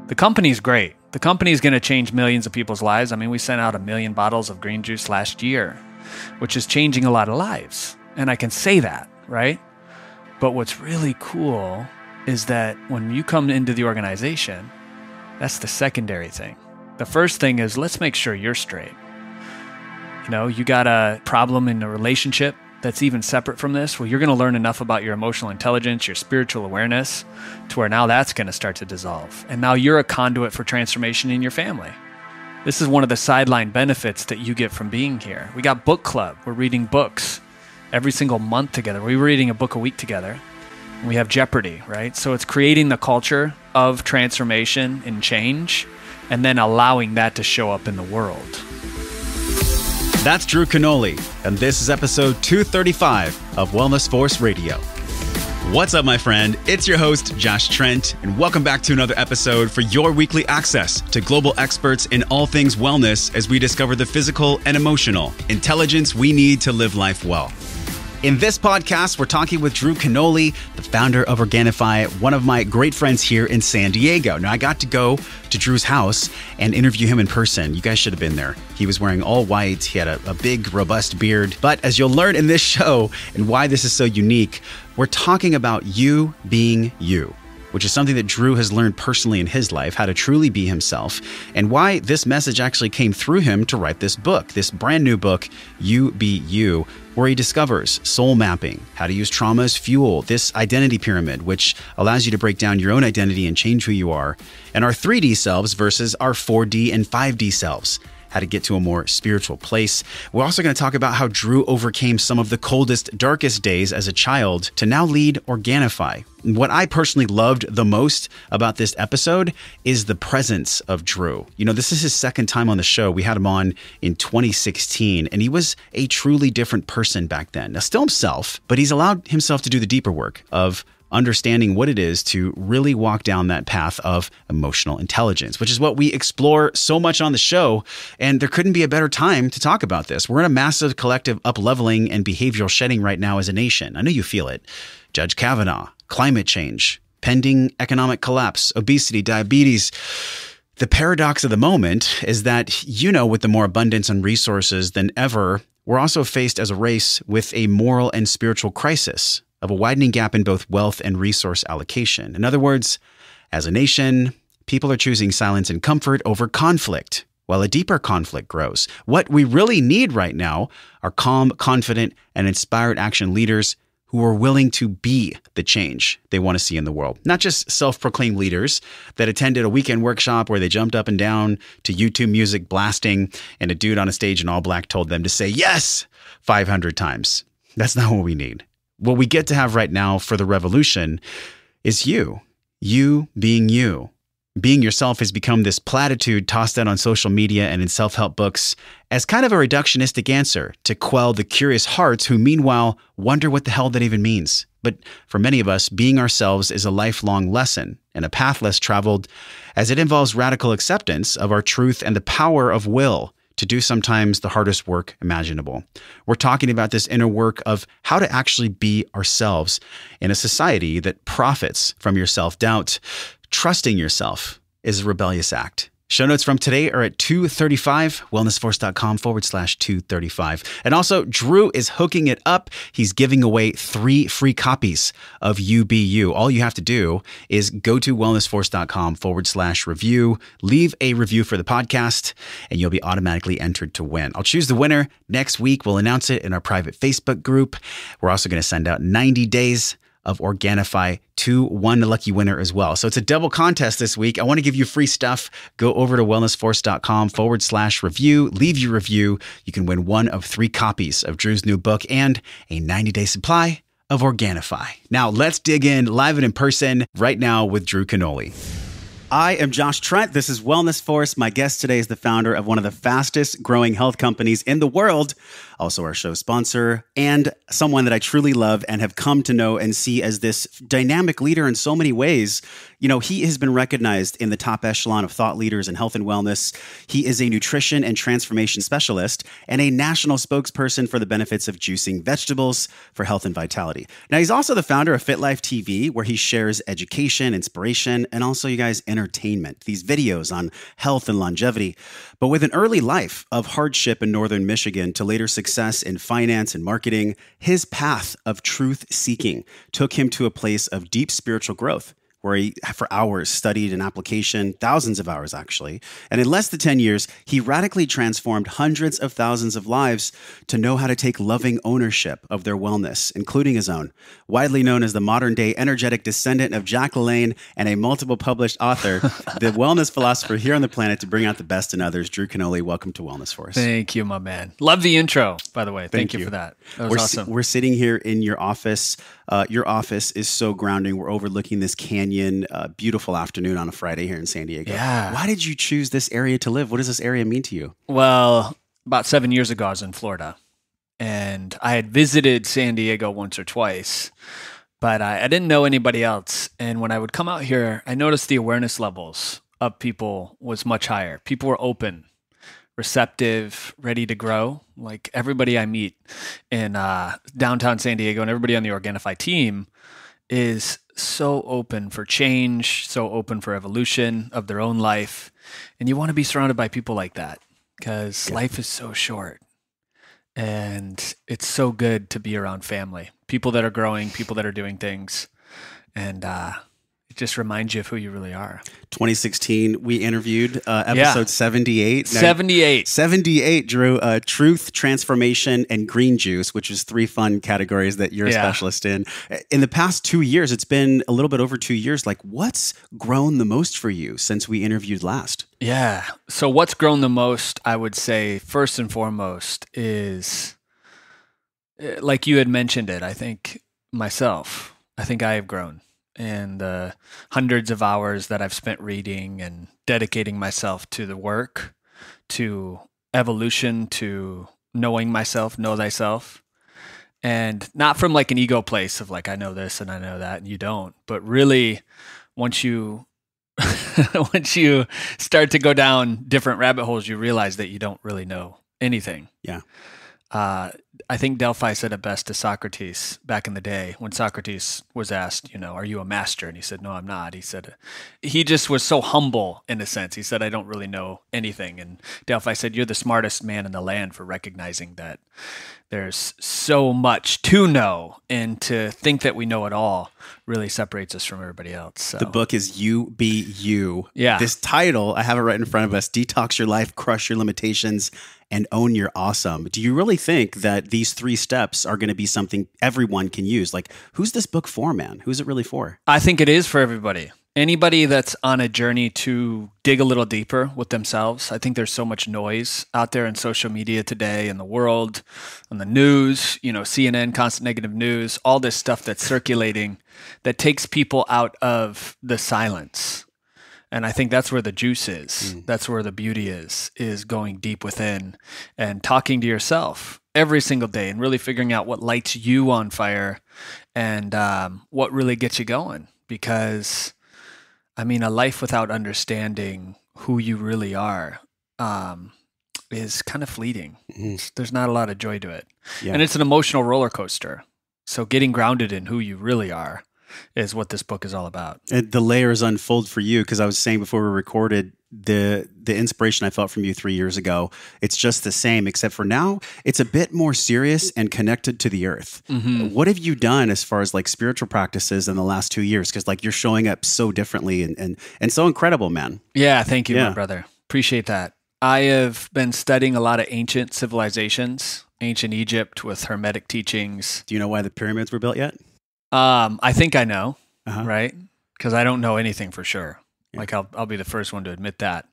The company's great. The company's going to change millions of people's lives. I mean, we sent out 1 million bottles of green juice last year, which is changing a lot of lives. And I can say that, right? But what's really cool is that when you come into the organization, that's the secondary thing. The first thing is, let's make sure you're straight. You know, you got a problem in a relationship that's even separate from this. Well, you're going to learn enough about your emotional intelligence, your spiritual awareness, to where now that's going to start to dissolve. And now you're a conduit for transformation in your family. This is one of the sideline benefits that you get from being here. We got book club. We're reading books every single month together. We're reading a book a week together. And we have Jeopardy, right? So it's creating the culture of transformation and change, and then allowing that to show up in the world. That's Drew Canole, and this is episode 235 of Wellness Force Radio. What's up, my friend? It's your host, Josh Trent, and welcome back to another episode for your weekly access to global experts in all things wellness as we discover the physical and emotional intelligence we need to live life well. In this podcast, we're talking with Drew Canole, the founder of Organifi, one of my great friends here in San Diego. Now, I got to go to Drew's house and interview him in person. You guys should have been there. He was wearing all white. He had a big, robust beard. But as you'll learn in this show and why this is so unique, we're talking about you being you, which is something that Drew has learned personally in his life, how to truly be himself, and why this message actually came through him to write this book, this brand new book, You Be You, where he discovers soul mapping, how to use trauma as fuel, this identity pyramid, which allows you to break down your own identity and change who you are, and our 3D selves versus our 4D and 5D selves, how to get to a more spiritual place. We're also going to talk about how Drew overcame some of the coldest, darkest days as a child to now lead Organifi. What I personally loved the most about this episode is the presence of Drew. You know, this is his second time on the show. We had him on in 2016, and he was a truly different person back then. Now, still himself, but he's allowed himself to do the deeper work of understanding what it is to really walk down that path of emotional intelligence, which is what we explore so much on the show. And there couldn't be a better time to talk about this. We're in a massive collective up-leveling and behavioral shedding right now as a nation. I know you feel it. Judge Kavanaugh, climate change, pending economic collapse, obesity, diabetes. The paradox of the moment is that, you know, with the more abundance and resources than ever, we're also faced as a race with a moral and spiritual crisis of a widening gap in both wealth and resource allocation. In other words, as a nation, people are choosing silence and comfort over conflict, while a deeper conflict grows. What we really need right now are calm, confident, and inspired action leaders who are willing to be the change they want to see in the world. Not just self-proclaimed leaders that attended a weekend workshop where they jumped up and down to YouTube music blasting, and a dude on a stage in all black told them to say yes 500 times. That's not what we need. What we get to have right now for the revolution is you. You being you. Being yourself has become this platitude tossed out on social media and in self-help books as kind of a reductionistic answer to quell the curious hearts who meanwhile wonder what the hell that even means. But for many of us, being ourselves is a lifelong lesson and a path less traveled, as it involves radical acceptance of our truth and the power of will to do sometimes the hardest work imaginable. We're talking about this inner work of how to actually be ourselves in a society that profits from your self-doubt. Trusting yourself is a rebellious act. Show notes from today are at 235, wellnessforce.com/235. And also, Drew is hooking it up. He's giving away 3 free copies of You Be You. All you have to do is go to wellnessforce.com/review, leave a review for the podcast, and you'll be automatically entered to win. I'll choose the winner next week. We'll announce it in our private Facebook group. We're also going to send out 90 days of Organifi to one lucky winner as well. So it's a double contest this week. I want to give you free stuff. Go over to wellnessforce.com/review, leave your review. You can win one of 3 copies of Drew's new book and a 90-day supply of Organifi. Now let's dig in live and in person right now with Drew Canole. I am Josh Trent. This is Wellness Force. My guest today is the founder of one of the fastest growing health companies in the world, also our show sponsor, and someone that I truly love and have come to know and see as this dynamic leader in so many ways. You know, he has been recognized in the top echelon of thought leaders in health and wellness. He is a nutrition and transformation specialist and a national spokesperson for the benefits of juicing vegetables for health and vitality. Now, he's also the founder of Fit Life TV, where he shares education, inspiration, and also, you guys, entertainment. These videos on health and longevity. But with an early life of hardship in northern Michigan to later success in finance and marketing, his path of truth seeking took him to a place of deep spiritual growth, where he, for hours, studied an application, thousands of hours actually. And in less than 10 years, he radically transformed hundreds of thousands of lives to know how to take loving ownership of their wellness, including his own. Widely known as the modern-day energetic descendant of Jack LaLanne and a multiple published author, the wellness philosopher here on the planet to bring out the best in others, Drew Canole, welcome to Wellness Force. Thank you, my man. Love the intro, by the way. Thank you for that. That was awesome. We're sitting here in your office. Your office is so grounding. We're overlooking this canyon. Beautiful afternoon on a Friday here in San Diego. Yeah. Why did you choose this area to live? What does this area mean to you? Well, about 7 years ago, I was in Florida, and I had visited San Diego once or twice, but I didn't know anybody else. And when I would come out here, I noticed the awareness levels of people was much higher. People were open, receptive, ready to grow. Like everybody I meet in downtown San Diego and everybody on the Organifi team is so open for change, so open for evolution of their own life. And you want to be surrounded by people like that because life is so short. And it's so good to be around family, people that are growing, people that are doing things. And it just reminds you of who you really are. 2016, we interviewed episode 78. 78, Drew. Truth, transformation, and green juice, which is 3 fun categories that you're a specialist in. In the past 2 years, it's been a little bit over 2 years. Like, what's grown the most for you since we interviewed last? Yeah. So what's grown the most, I would say, first and foremost, is like you had mentioned it. I think I have grown. And the hundreds of hours that I've spent reading and dedicating myself to the work, to evolution, to knowing myself, know thyself. And not from like an ego place of like, I know this and I know that, and you don't. But really, once you start to go down different rabbit holes, you realize that you don't really know anything. Yeah. I think Delphi said it best to Socrates back in the day when Socrates was asked, are you a master? And he said, no, I'm not. He said, he just was so humble in a sense. He said, I don't really know anything. And Delphi said, you're the smartest man in the land for recognizing that there's so much to know, and to think that we know it all really separates us from everybody else. So. The book is You Be You. Yeah. This title, I have it right in front of us, Detox Your Life, Crush Your Limitations, and Own Your Awesome. Do you really think that these 3 steps are going to be something everyone can use? Like, who's this book for, man? Who's it really for? I think it is for everybody. Anybody that's on a journey to dig a little deeper with themselves. I think there's so much noise out there in social media today, in the world, on the news, CNN, constant negative news, all this stuff that's circulating that takes people out of the silence. And I think that's where the juice is. That's where the beauty is going deep within and talking to yourself every single day and really figuring out what lights you on fire and what really gets you going. Because, a life without understanding who you really are is kind of fleeting. There's not a lot of joy to it. Yeah. And it's an emotional roller coaster. So getting grounded in who you really are is what this book is all about. The layers unfold for you, because I was saying before we recorded, the inspiration I felt from you 3 years ago, it's just the same, except for now it's a bit more serious and connected to the earth. What have you done as far as like spiritual practices in the last 2 years? Because like you're showing up so differently and so incredible, man. Yeah, thank you, my brother. Appreciate that. I have been studying a lot of ancient civilizations, ancient Egypt with Hermetic teachings. Do you know why the pyramids were built yet? I think I know, right? Because I don't know anything for sure. Yeah. Like I'll be the first one to admit that.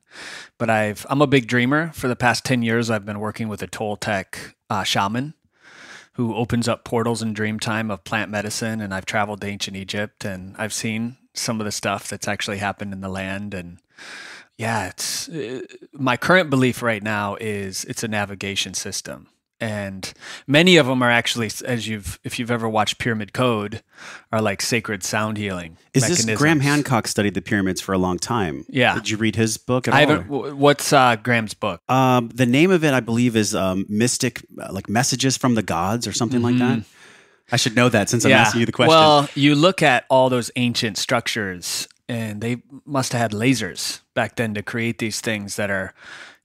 But I'm a big dreamer. For the past 10 years, I've been working with a Toltec shaman who opens up portals in dream time of plant medicine. And I've traveled to ancient Egypt and I've seen some of the stuff that's actually happened in the land. And yeah, it's my current belief right now is it's a navigation system. And many of them are actually, if you've ever watched Pyramid Code, are like sacred sound healing mechanisms. This Graham Hancock studied the pyramids for a long time. Yeah. Did you read his book at all? I haven't. What's Graham's book? The name of it, I believe, is Mystic, like Messages from the Gods or something like that. I should know that since I'm asking you the question. Well, you look at all those ancient structures, and they must have had lasers back then to create these things that are,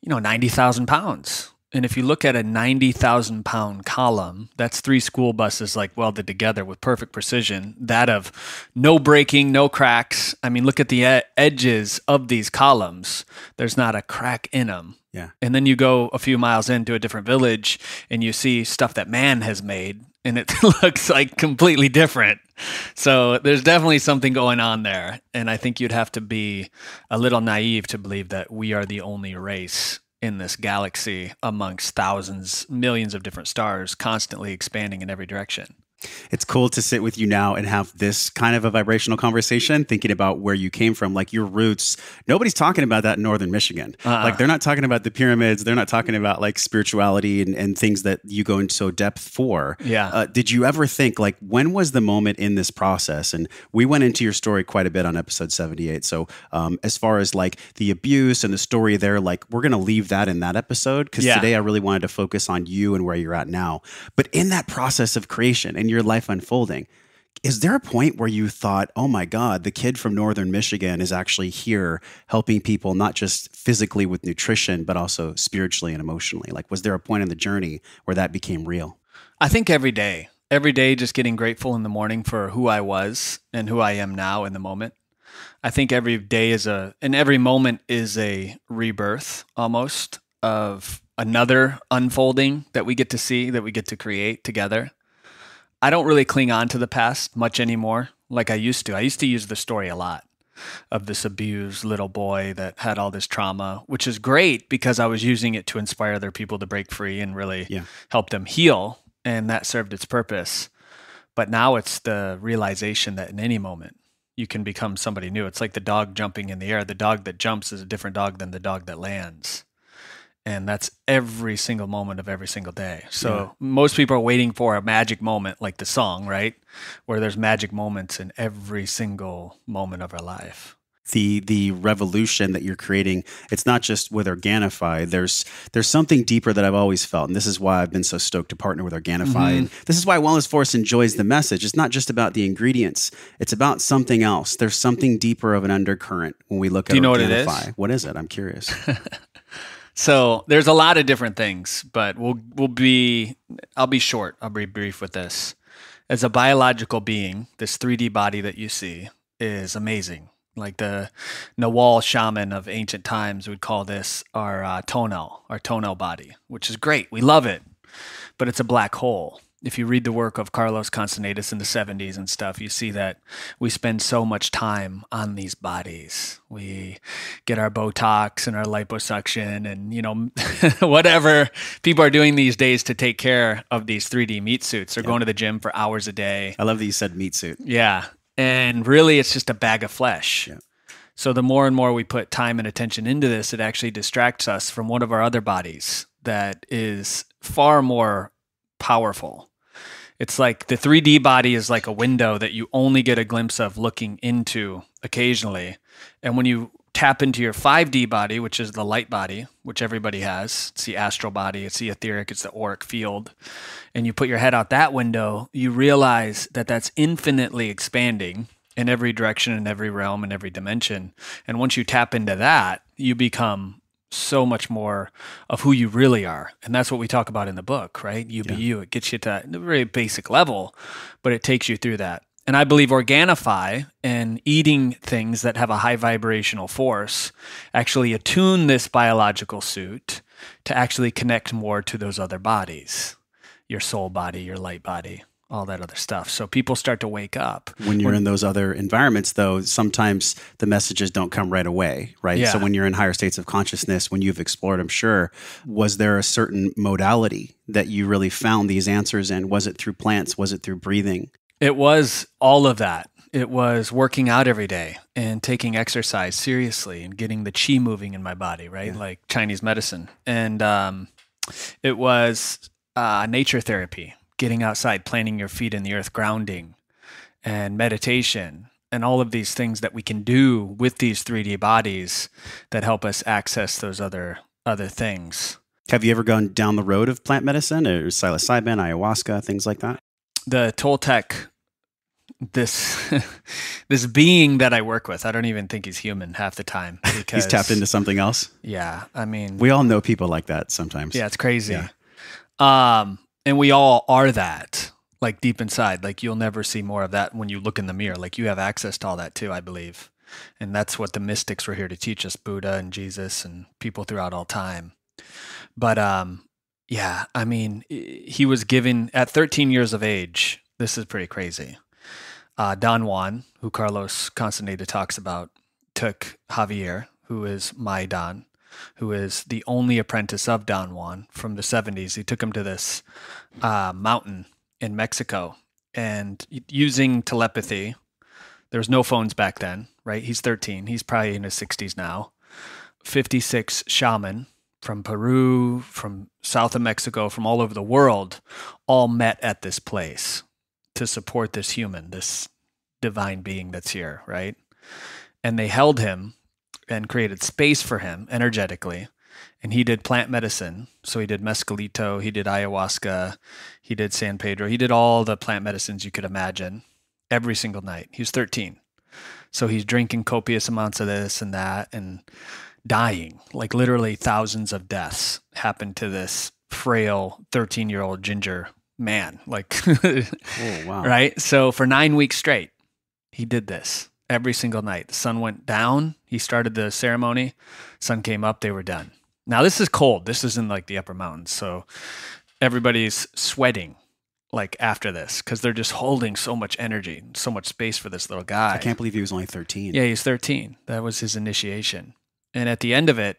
90,000 pounds. And if you look at a 90,000 pound column, that's 3 school buses like welded together with perfect precision, that of no breaking, no cracks. I mean, look at the edges of these columns. There's not a crack in them. Yeah. And then you go a few miles into a different village and you see stuff that man has made, and it looks like completely different. So there's definitely something going on there. And I think you'd have to be a little naive to believe that we are the only race in this galaxy amongst thousands, millions of different stars constantly expanding in every direction. It's cool to sit with you now and have this kind of a vibrational conversation, thinking about where you came from, like your roots. Nobody's talking about that in Northern Michigan. Like they're not talking about the pyramids. They're not talking about like spirituality and things that you go into so depth for. Yeah. Did you ever think like, when was the moment in this process? And we went into your story quite a bit on episode 78. So as far as like the abuse and the story there, like we're going to leave that in that episode because today I really wanted to focus on you and where you're at now. But in that process of creation and your life unfolding, is there a point where you thought, oh my God, the kid from Northern Michigan is actually here helping people, not just physically with nutrition, but also spiritually and emotionally? Like, was there a point in the journey where that became real? I think every day just getting grateful in the morning for who I was and who I am now in the moment. I think every day and every moment is a rebirth almost of another unfolding that we get to see, that we get to create together. I don't really cling on to the past much anymore like I used to. I used to use the story a lot of this abused little boy that had all this trauma, which is great because I was using it to inspire other people to break free and really help them heal, and that served its purpose. But now it's the realization that in any moment you can become somebody new. It's like the dog jumping in the air. The dog that jumps is a different dog than the dog that lands. And that's every single moment of every single day. So most people are waiting for a magic moment, like the song, right? Where there's magic moments in every single moment of our life. The revolution that you're creating, it's not just with Organifi. There's something deeper that I've always felt. And this is why I've been so stoked to partner with Organifi. And this is why Wellness Force enjoys the message. It's not just about the ingredients. It's about something else. There's something deeper of an undercurrent when we look at Organifi. Do you know what it is? What is it? I'm curious. So there's a lot of different things, but I'll be short. I'll be brief with this. As a biological being, this 3D body that you see is amazing. Like the Nawal shaman of ancient times would call this our tonal body, which is great. We love it, but it's a black hole. If you read the work of Carlos Constantinidis in the 70s and stuff, you see that we spend so much time on these bodies. We get our Botox and our liposuction and, whatever people are doing these days to take care of these 3D meat suits. They're going to the gym for hours a day. I love that you said meat suit. Yeah. And really, it's just a bag of flesh. Yeah. So the more and more we put time and attention into this, it actually distracts us from one of our other bodies that is far more powerful. It's like the 3D body is like a window that you only get a glimpse of looking into occasionally. And when you tap into your 5D body, which is the light body, which everybody has, it's the astral body, it's the etheric, it's the auric field, and you put your head out that window, you realize that that's infinitely expanding in every direction, in every realm, in every dimension. And once you tap into that, you become so much more of who you really are. And that's what we talk about in the book, right? You be you. It gets you to a very basic level, but it takes you through that. And I believe Organifi and eating things that have a high vibrational force actually attune this biological suit to actually connect more to those other bodies, your soul body, your light body, all that other stuff. So people start to wake up. When you're in those other environments, though, sometimes the messages don't come right away, right? Yeah. So when you're in higher states of consciousness, when you've explored, I'm sure, was there a certain modality that you really found these answers in? Was it through plants? Was it through breathing? It was all of that. It was working out every day and taking exercise seriously and getting the chi moving in my body, right? Like Chinese medicine. And it was nature therapy, getting outside, planting your feet in the earth, grounding, and meditation, and all of these things that we can do with these 3D bodies that help us access those other things. Have you ever gone down the road of plant medicine or psilocybin, ayahuasca, things like that? The Toltec, this being that I work with, I don't even think he's human half the time. Because, he's tapped into something else? Yeah. I mean, we all know people like that sometimes. Yeah, it's crazy. Yeah. And we all are that, like deep inside. Like you'll never see more of that when you look in the mirror. Like you have access to all that too, I believe. And that's what the mystics were here to teach us, Buddha and Jesus and people throughout all time. But yeah, I mean, he was given at 13 years of age. This is pretty crazy. Don Juan, who Carlos Castaneda talks about, took Javier, who is my Don, who is the only apprentice of Don Juan from the 70s. He took him to this mountain in Mexico, and using telepathy, there was no phones back then, right? He's 13. He's probably in his 60s now. 56 shaman from Peru, from south of Mexico, from all over the world, all met at this place to support this human, this divine being that's here, right? And they held him and created space for him energetically. And he did plant medicine. So he did mescalito, he did ayahuasca, he did San Pedro, he did all the plant medicines you could imagine every single night. He was 13. So he's drinking copious amounts of this and that and dying. Like literally thousands of deaths happened to this frail 13-year-old ginger man. Like, oh, wow. Right? So for 9 weeks straight, he did this every single night. The sun went down. He started the ceremony. Sun came up. They were done. Now this is cold. This is in like the upper mountains. So everybody's sweating like after this because they're just holding so much energy, so much space for this little guy. I can't believe he was only 13. Yeah, he's 13. That was his initiation. And at the end of it,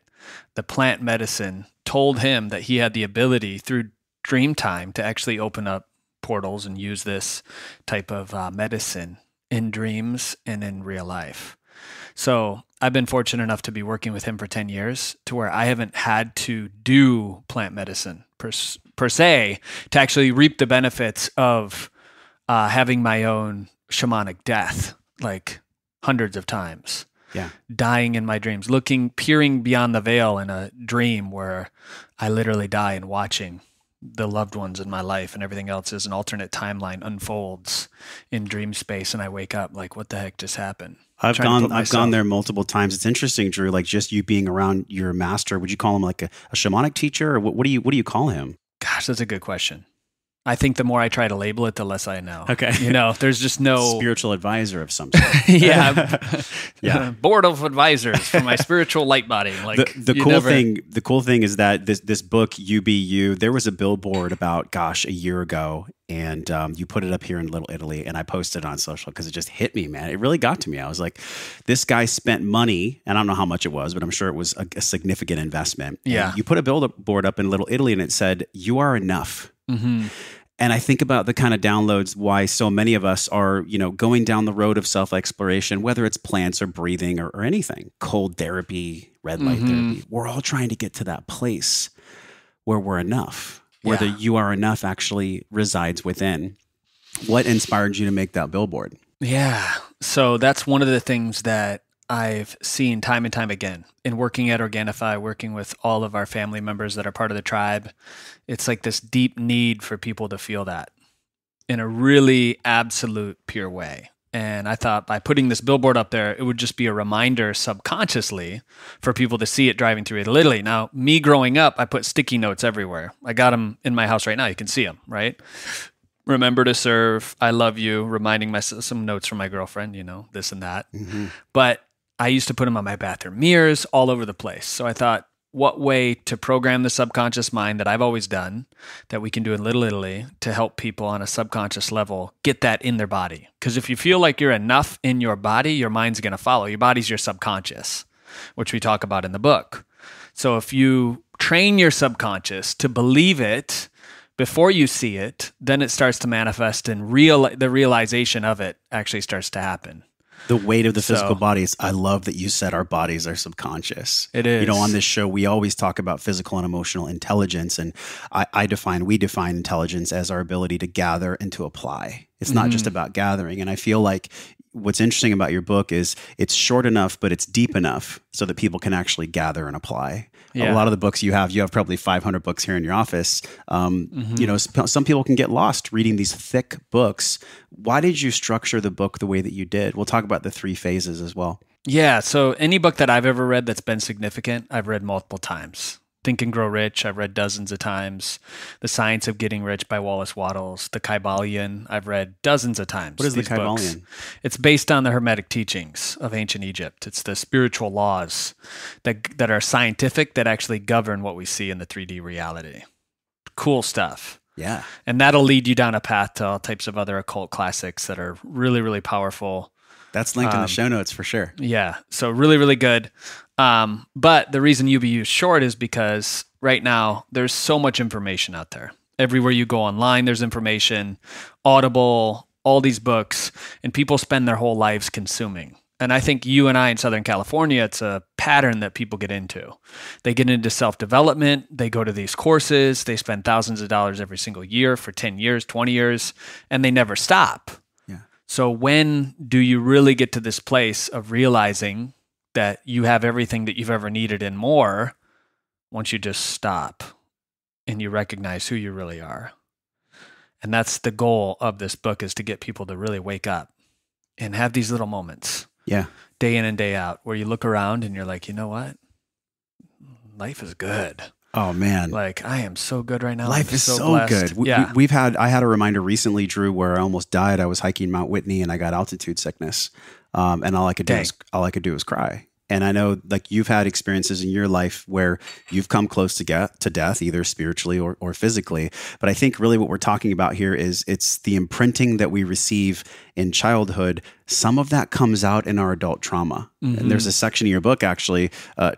the plant medicine told him that he had the ability through dream time to actually open up portals and use this type of medicine in dreams and in real life. So I've been fortunate enough to be working with him for 10 years to where I haven't had to do plant medicine per se to actually reap the benefits of having my own shamanic death, like hundreds of times. Yeah. Dying in my dreams, peering beyond the veil in a dream where I literally die and watching the loved ones in my life and everything else as an alternate timeline unfolds in dream space. And I wake up like, what the heck just happened? I've gone there multiple times. It's interesting, Drew, like just you being around your master. Would you call him like a shamanic teacher or what do you call him? Gosh, that's a good question. I think the more I try to label it, the less I know. Okay. There's just no spiritual advisor of some sort. Yeah. Yeah. Board of advisors for my spiritual light body. Like the cool thing is that this book, UBU, there was a billboard about, a year ago, and you put it up here in Little Italy, and I posted it on social because it just hit me, man. It really got to me. I was like, this guy spent money, and I don't know how much it was, but I'm sure it was a significant investment. Yeah. And you put a billboard up in Little Italy, and it said, "You are enough." Mm-hmm. And I think about the kind of downloads why so many of us are, going down the road of self-exploration, whether it's plants or breathing or anything, cold therapy, red light therapy. We're all trying to get to that place where we're enough, where the "you are enough" actually resides within. What inspired you to make that billboard? Yeah. So that's one of the things that I've seen time and time again in working at Organifi, working with all of our family members that are part of the tribe. It's like this deep need for people to feel that in a really absolute pure way. And I thought by putting this billboard up there, it would just be a reminder subconsciously for people to see it driving through Italy. Now, me growing up, I put sticky notes everywhere. I got them in my house right now. You can see them, right? Remember to serve. I love you. Reminding myself some notes from my girlfriend, this and that. Mm-hmm. But I used to put them on my bathroom mirrors all over the place. So I thought, what way to program the subconscious mind that I've always done, that we can do in Little Italy to help people on a subconscious level get that in their body. Because if you feel like you're enough in your body, your mind's going to follow. Your body's your subconscious, which we talk about in the book. So if you train your subconscious to believe it before you see it, then it starts to manifest and the realization of it actually starts to happen. The weight of the physical So- bodies. I love that you said our bodies are subconscious. It is. You know, on this show, we always talk about physical and emotional intelligence. And we define intelligence as our ability to gather and to apply. It's not just about gathering. And I feel like what's interesting about your book is it's short enough, but it's deep enough so that people can actually gather and apply. Yeah. A lot of the books you have probably 500 books here in your office. You know, some people can get lost reading these thick books. Why did you structure the book the way that you did? We'll talk about the 3 phases as well. Yeah. So any book that I've ever read that's been significant, I've read multiple times. Think and Grow Rich, I've read dozens of times. The Science of Getting Rich by Wallace Wattles. The Kybalion, I've read dozens of times. What is the these books. Kybalion? It's based on the Hermetic teachings of ancient Egypt. It's the spiritual laws that are scientific that actually govern what we see in the 3D reality. Cool stuff. Yeah. And that'll lead you down a path to all types of other occult classics that are really, really powerful. That's linked in the show notes for sure. Yeah. So really, really good. But the reason UBU is short is because right now there's so much information out there. Everywhere you go online, there's information, Audible, all these books, and people spend their whole lives consuming. And I think you and I in Southern California, it's a pattern that people get into. They get into self-development. They go to these courses. They spend thousands of dollars every single year for 10 years, 20 years, and they never stop. So when do you really get to this place of realizing that you have everything that you've ever needed and more once you just stop and you recognize who you really are? And that's the goal of this book, is to get people to really wake up and have these little moments. Yeah. Day in and day out where you look around and you're like, you know what? Life is good. Oh man. Like, I am so good right now. Life I'm is so blessed. good. Yeah. I had a reminder recently, Drew, where I almost died. I was hiking Mount Whitney and I got altitude sickness. And all I could do was cry. And I know, like, you've had experiences in your life where you've come close to death, either spiritually or physically. But I think really what we're talking about here is it's the imprinting that we receive in childhood. Some of that comes out in our adult trauma. And there's a section in your book, actually,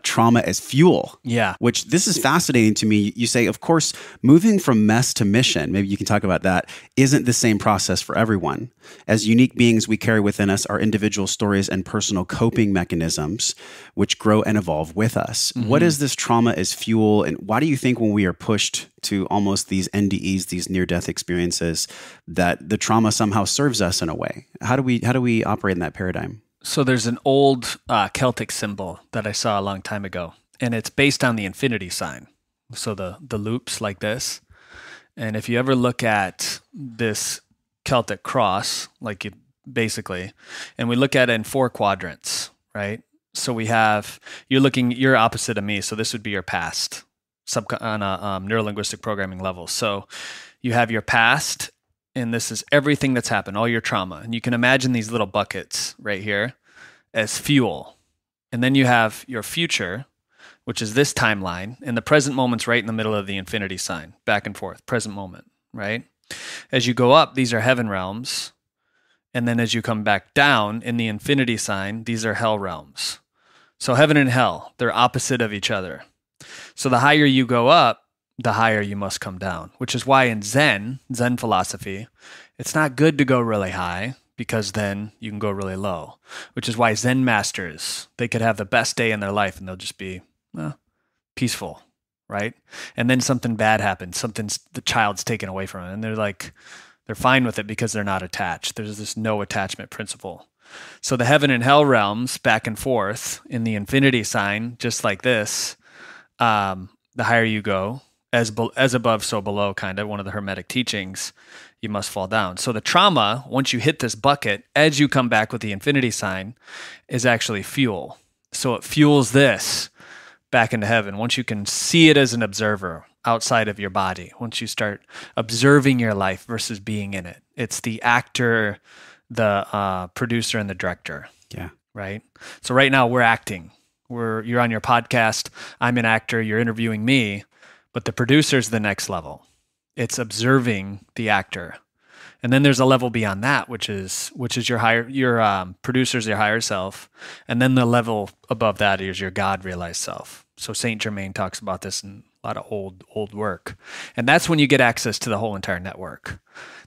trauma as fuel. Yeah. Which this is fascinating to me. You say, of course, moving from mess to mission, maybe you can talk about that, isn't the same process for everyone. As unique beings, we carry within us our individual stories and personal coping mechanisms, which grow and evolve with us. What is this trauma as fuel? And why do you think when we are pushed to almost these NDEs, these near-death experiences, that the trauma somehow serves us in a way? How do we operate in that paradigm? So there's an old Celtic symbol that I saw a long time ago, and it's based on the infinity sign. So the loops like this. And if you ever look at this Celtic cross, like you basically, and we look at it in 4 quadrants, right? So you're opposite of me. So this would be your past on a neurolinguistic programming level. So you have your past, and this is everything that's happened, all your trauma. And you can imagine these little buckets right here as fuel. And then you have your future, which is this timeline. And the present moment's right in the middle of the infinity sign, back and forth, present moment, right? As you go up, these are heaven realms. And then as you come back down in the infinity sign, these are hell realms. So heaven and hell, they're opposite of each other. So the higher you go up, the higher you must come down, which is why in Zen philosophy, it's not good to go really high because then you can go really low, which is why Zen masters, they could have the best day in their life and they'll just be peaceful, right? And then something bad happens, the child's taken away from them, and they're fine with it because they're not attached. There's this no attachment principle. So the heaven and hell realms back and forth in the infinity sign, just like this, the higher you go, as above, so below, kind of one of the Hermetic teachings, you must fall down. So the trauma, once you hit this bucket, as you come back with the infinity sign, is actually fuel. So it fuels this back into heaven. Once you can see it as an observer outside of your body, once you start observing your life versus being in it, it's the actor, the producer, and the director. Yeah. Right? So right now we're acting. You're on your podcast. I'm an actor. You're interviewing me. But the producer's the next level. It's observing the actor. And then there's a level beyond that, which is your producer's your higher self. And then the level above that is your God realized self. So Saint Germain talks about this in a lot of old work. And that's when you get access to the whole entire network.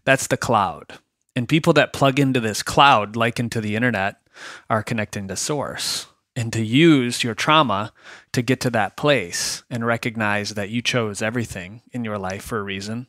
That's the cloud. And people that plug into this cloud, like into the internet, are connecting to source, and to use your trauma to get to that place and recognize that you chose everything in your life for a reason.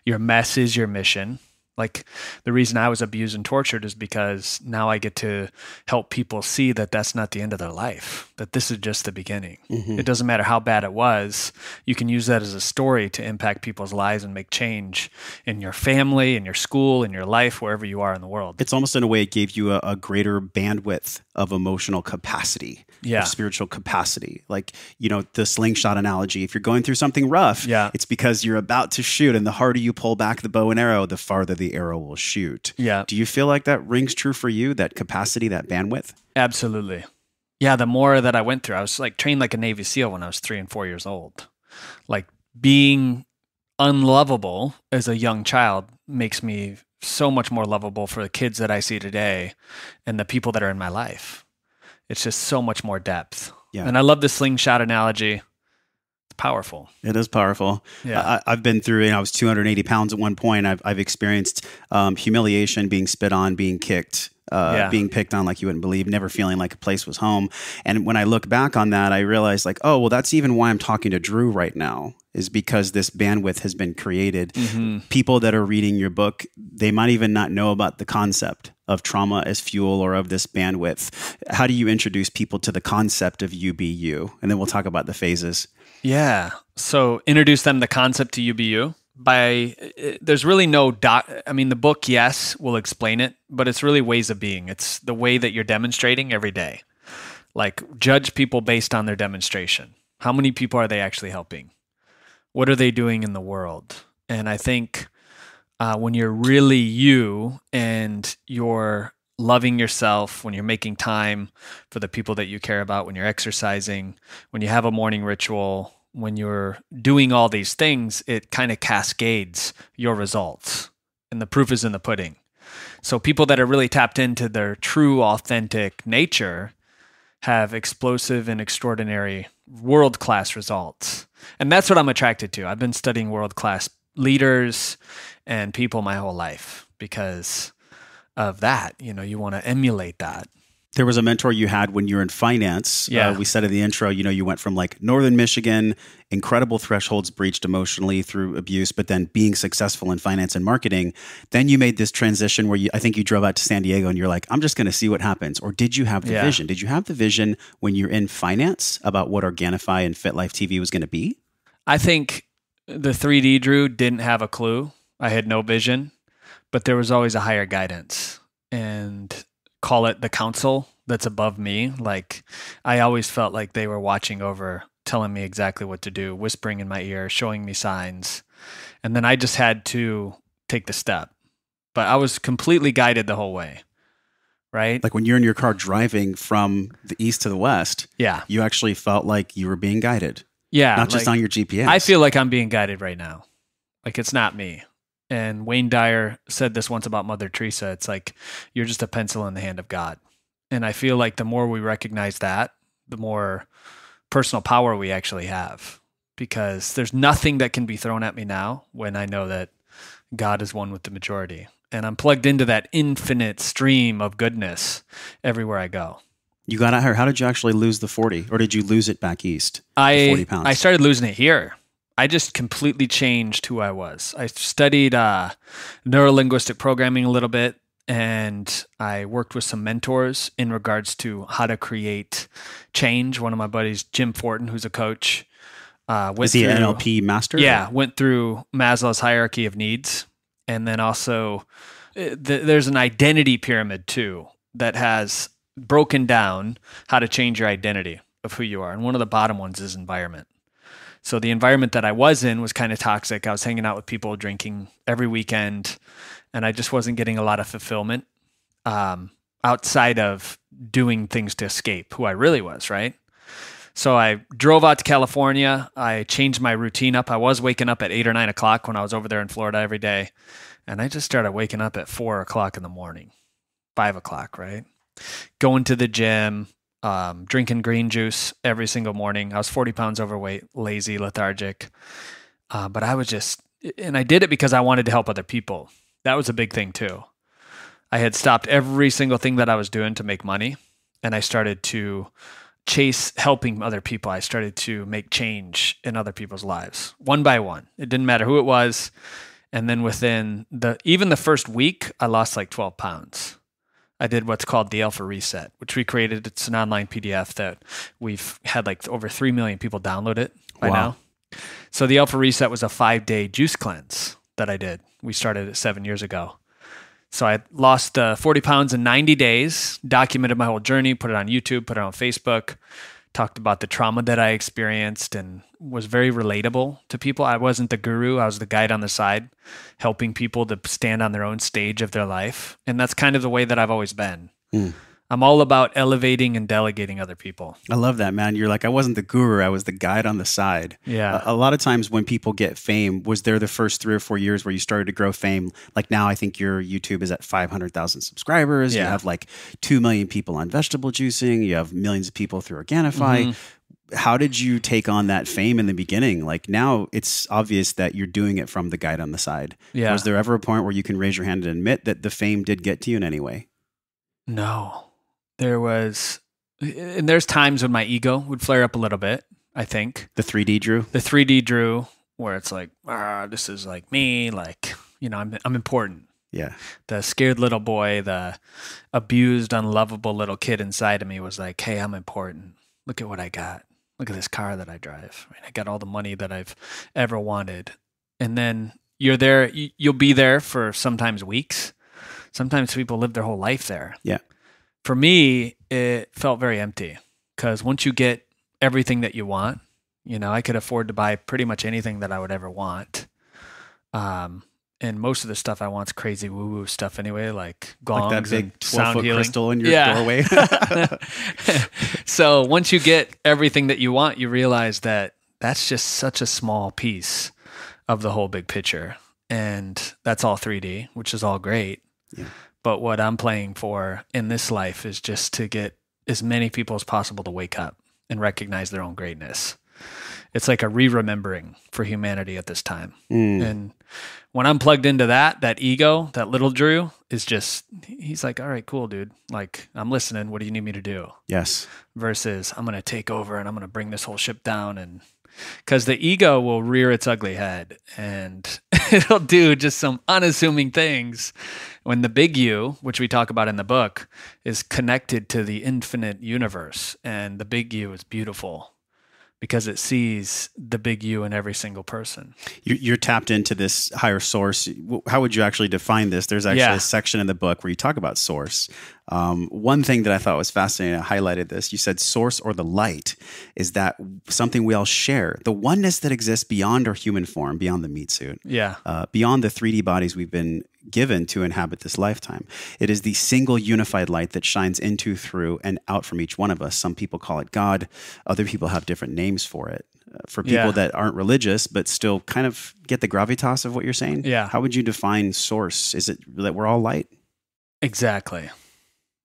Your mess is your mission. Like, the reason I was abused and tortured is because now I get to help people see that that's not the end of their life, that this is just the beginning. It doesn't matter how bad it was. You can use that as a story to impact people's lives and make change in your family, in your school, in your life, wherever you are in the world. It's almost in a way it gave you a greater bandwidth of emotional capacity, of spiritual capacity. Like, the slingshot analogy, if you're going through something rough, it's because you're about to shoot, and the harder you pull back the bow and arrow, the farther the arrow will shoot. Yeah. Do you feel like that rings true for you, that capacity, that bandwidth? Absolutely. Yeah, the more that I went through, I was like trained like a Navy SEAL when I was 3 and 4 years old. Like, being unlovable as a young child makes me so much more lovable for the kids that I see today and the people that are in my life. It's just so much more depth. Yeah. And I love the slingshot analogy. Powerful. It is powerful. Yeah. I've been through, I was 280 pounds at one point. I've experienced humiliation, being spit on, being kicked, being picked on like you wouldn't believe, never feeling like a place was home. And when I look back on that, I realized like, oh, well, that's even why I'm talking to Drew right now, is because this bandwidth has been created. People that are reading your book, they might even not know about the concept of trauma as fuel or of this bandwidth. How do you introduce people to the concept of UBU? And then we'll talk about the phases. Yeah. So introduce them the concept to UBU there's really no the book, yes, will explain it, but it's really ways of being. It's the way that you're demonstrating every day. Like, judge people based on their demonstration. How many people are they actually helping? What are they doing in the world? And I think when you're really you and you're loving yourself, when you're making time for the people that you care about, when you're exercising, when you have a morning ritual, when you're doing all these things, it kind of cascades your results. And the proof is in the pudding. So people that are really tapped into their true, authentic nature have explosive and extraordinary world-class results. And that's what I'm attracted to. I've been studying world-class leaders and people my whole life because of that. You want to emulate that. There was a mentor you had when you were in finance. Yeah. We said in the intro, you went from like Northern Michigan, incredible thresholds breached emotionally through abuse, but then being successful in finance and marketing. Then you made this transition where I think you drove out to San Diego and you're like, I'm just going to see what happens. Or did you have the vision? Did you have the vision when you're in finance about what Organifi and FitLife TV was going to be? I think the 3D Drew didn't have a clue. I had no vision, but there was always a higher guidance. And call it the council that's above me. Like, I always felt like they were watching over, telling me exactly what to do, whispering in my ear, showing me signs. And then I just had to take the step. But I was completely guided the whole way, right? Like when you're in your car driving from the east to the west, yeah, you actually felt like you were being guided. Yeah. Not just on your GPS. I feel like I'm being guided right now. Like, it's not me. And Wayne Dyer said this once about Mother Teresa. It's like, you're just a pencil in the hand of God. And I feel like the more we recognize that, the more personal power we actually have. Because there's nothing that can be thrown at me now when I know that God is one with the majority. And I'm plugged into that infinite stream of goodness everywhere I go. You got out here. How did you actually lose the 40? Or did you lose it back east? The 40 pounds? I started losing it here. I just completely changed who I was. I studied neuro-linguistic programming a little bit, and I worked with some mentors in regards to how to create change. One of my buddies, Jim Fortin, who's a coach, is he an NLP master? Yeah, went through Maslow's hierarchy of needs. And then also there's an identity pyramid too that has broken down how to change your identity of who you are. And one of the bottom ones is environment. So the environment that I was in was kind of toxic. I was hanging out with people, drinking every weekend, and I just wasn't getting a lot of fulfillment outside of doing things to escape who I really was, right? So I drove out to California. I changed my routine up. I was waking up at 8 or 9 o'clock when I was over there in Florida every day, and I just started waking up at 4 o'clock in the morning, 5 o'clock, right? Going to the gym, drinking green juice every single morning. I was 40 pounds overweight, lazy, lethargic. But I was and I did it because I wanted to help other people. That was a big thing too. I had stopped every single thing that I was doing to make money, and I started to chase helping other people. I started to make change in other people's lives, one by one. It didn't matter who it was. And then within even the first week, I lost like 12 pounds. I did what's called the Alpha Reset, which we created. It's an online PDF that we've had like over 3 million people download it by now. So the Alpha Reset was a 5-day juice cleanse that I did. We started it 7 years ago. So I lost 40 pounds in 90 days, documented my whole journey, put it on YouTube, put it on Facebook, talked about the trauma that I experienced, and was very relatable to people. I wasn't the guru. I was the guide on the side, helping people to stand on their own stage of their life. And that's kind of the way that I've always been. I'm all about elevating and delegating other people. I love that, man. You're like, I wasn't the guru. I was the guide on the side. Yeah. A lot of times when people get fame, was there the first 3 or 4 years where you started to grow fame? Like now, I think your YouTube is at 500,000 subscribers. Yeah. You have like 2 million people on vegetable juicing. You have millions of people through Organifi. How did you take on that fame in the beginning? Like now it's obvious that you're doing it from the guide on the side. Yeah. Was there ever a point where you can raise your hand and admit that the fame did get to you in any way? No. There was, and there's times when my ego would flare up a little bit, I think. The 3D Drew? The 3D Drew, where it's like, this is like me, like, I'm important. Yeah. The scared little boy, the abused, unlovable little kid inside of me was like, hey, I'm important. Look at what I got. Look at this car that I drive. I got all the money that I've ever wanted. And then you're there, you'll be there for sometimes weeks. Sometimes people live their whole life there. Yeah. For me, it felt very empty because once you get everything that you want, I could afford to buy pretty much anything that I would ever want. And most of the stuff I want is crazy woo-woo stuff anyway, like gongs, like that big 12-foot healing crystal in your doorway. So once you get everything that you want, you realize that that's just such a small piece of the whole big picture. And that's all 3D, which is all great. Yeah. But what I'm playing for in this life is just to get as many people as possible to wake up and recognize their own greatness. It's like a re-remembering for humanity at this time. And when I'm plugged into that ego, that little Drew is just, he's like, all right, cool, dude. Like, I'm listening. What do you need me to do? Yes. Versus I'm going to take over and I'm going to bring this whole ship down. And because the ego will rear its ugly head and it'll do just some unassuming things when the big you, which we talk about in the book, is connected to the infinite universe. And the big you is beautiful because it sees the big you in every single person. You're tapped into this higher source. How would you actually define this? There's actually a section in the book where you talk about source. One thing that I thought was fascinating, I highlighted this. You said source or the light is that something we all share. The oneness that exists beyond our human form, beyond the meat suit, beyond the 3D bodies we've been given to inhabit this lifetime. It is the single unified light that shines into, through, and out from each one of us. Some people call it God. Other people have different names for it. For people that aren't religious, but still kind of get the gravitas of what you're saying, how would you define source? Is it that we're all light? Exactly.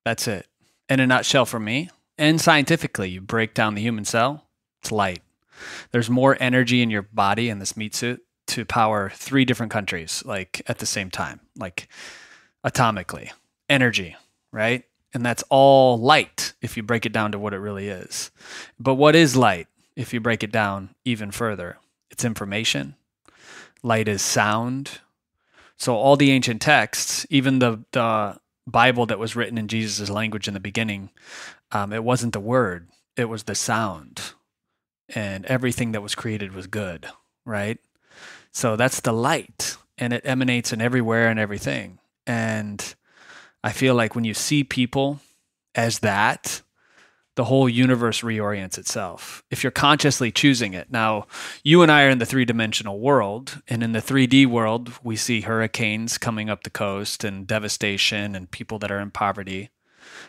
That's it. In a nutshell for me, and scientifically, you break down the human cell, it's light. There's more energy in your body in this meat suit to power 3 different countries, like at the same time, like atomically. Energy, right? And that's all light if you break it down to what it really is. But what is light if you break it down even further? It's information. Light is sound. So all the ancient texts, even the Bible that was written in Jesus' language in the beginning, it wasn't the word, it was the sound. And everything that was created was good, right? So that's the light, and it emanates in everywhere and everything. And I feel like when you see people as that, the whole universe reorients itself. If you're consciously choosing it. Now, you and I are in the 3-dimensional world, and in the 3D world, we see hurricanes coming up the coast and devastation and people that are in poverty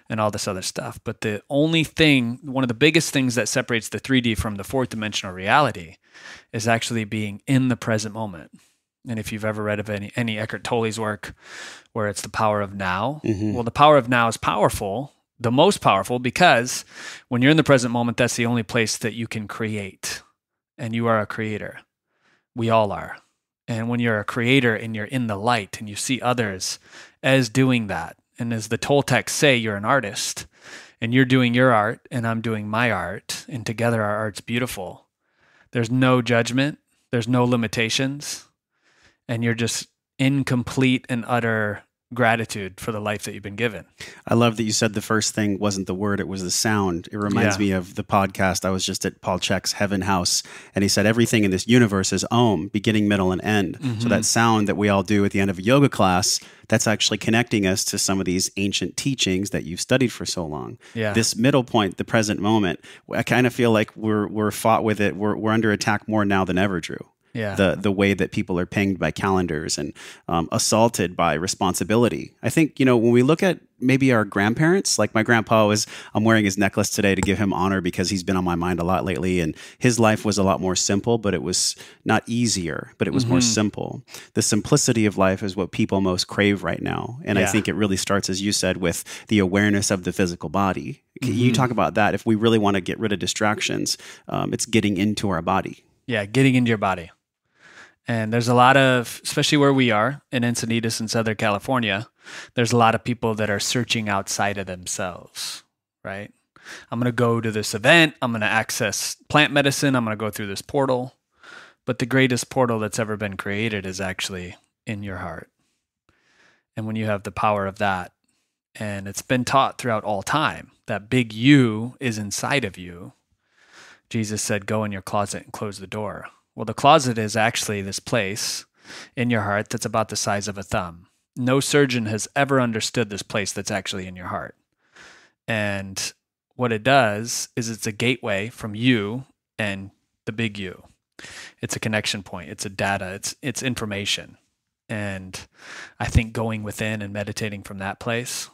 and all this other stuff. But the only thing, one of the biggest things that separates the 3D from the 4th-dimensional reality is actually being in the present moment. And if you've ever read of any Eckhart Tolle's work where it's the power of now, well, the power of now is powerful, the most powerful, because when you're in the present moment, that's the only place that you can create. And you are a creator. We all are. And when you're a creator and you're in the light and you see others as doing that, And as the Toltecs say, you're an artist, and you're doing your art, and I'm doing my art, and together our art's beautiful. There's no judgment. There's no limitations. And you're just in complete and utter gratitude for the life that you've been given. I love that you said the first thing wasn't the word, it was the sound. It reminds me of the podcast. I was just at Paul Chek's Heaven House, and he said everything in this universe is Om, beginning, middle, and end. So that sound that we all do at the end of a yoga class, that's actually connecting us to some of these ancient teachings that you've studied for so long. Yeah. This middle point, the present moment, I kind of feel like we're fought with it. We're under attack more now than ever, Drew. Yeah. The way that people are pinged by calendars and assaulted by responsibility. I think, when we look at maybe our grandparents, like my grandpa I'm wearing his necklace today to give him honor because he's been on my mind a lot lately. And his life was a lot more simple, but it was not easier, but it was more simple. The simplicity of life is what people most crave right now. And I think it really starts, as you said, with the awareness of the physical body. You talk about that. If we really want to get rid of distractions, it's getting into our body. Yeah, getting into your body. And there's a lot of, especially where we are in Encinitas in Southern California, there's a lot of people that are searching outside of themselves, right? I'm going to go to this event. I'm going to access plant medicine. I'm going to go through this portal. But the greatest portal that's ever been created is actually in your heart. And when you have the power of that, and it's been taught throughout all time, that big you is inside of you. Jesus said, go in your closet and close the door. Well, the closet is actually this place in your heart that's about the size of a thumb. No surgeon has ever understood this place that's actually in your heart. And what it does is it's a gateway from you and the big you. It's a connection point. It's a data. It's information. And I think going within and meditating from that place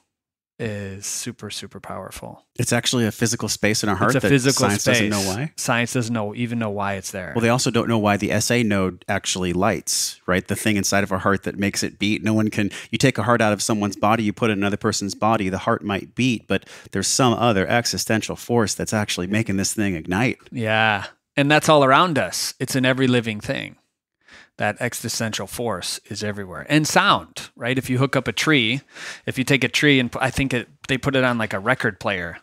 is super, super powerful. It's actually a physical space in our heart that science doesn't know why. Science doesn't even know why it's there. Well, they also don't know why the SA node actually lights, right? The thing inside of our heart that makes it beat. You take a heart out of someone's body, you put it in another person's body, the heart might beat, but there's some other existential force that's actually making this thing ignite. Yeah. And that's all around us. It's in every living thing. That existential force is everywhere. And sound, right? If you hook up a tree, if you take a tree and they put it on like a record player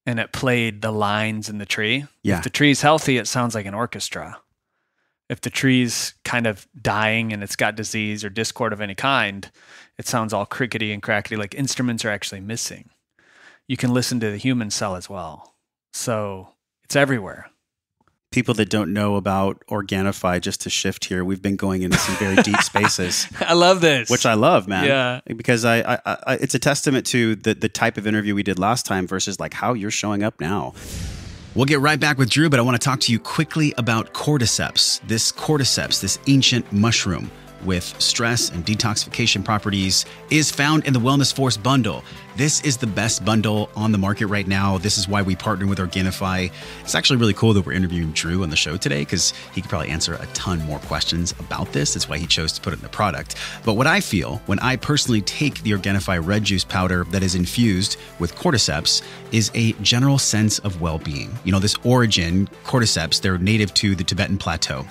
and it played the lines in the tree. Yeah. If the tree's healthy, it sounds like an orchestra. If the tree's kind of dying and it's got disease or discord of any kind, it sounds all crickety and crackety, like instruments are actually missing. You can listen to the human cell as well. So it's everywhere. People that don't know about Organifi, just to shift here, we've been going into some very deep spaces. I love this. Which I love, man. Yeah. Because I it's a testament to the type of interview we did last time versus like how you're showing up now. We'll get right back with Drew, but I want to talk to you quickly about Cordyceps. This ancient mushroom with stress and detoxification properties, is found in the Wellness Force bundle. This is the best bundle on the market right now. This is why we partner with Organifi. It's actually really cool that we're interviewing Drew on the show today because he could probably answer a ton more questions about this. That's why he chose to put it in the product. But what I feel when I personally take the Organifi red juice powder that is infused with Cordyceps is a general sense of well-being. This origin, Cordyceps, they're native to the Tibetan Plateau,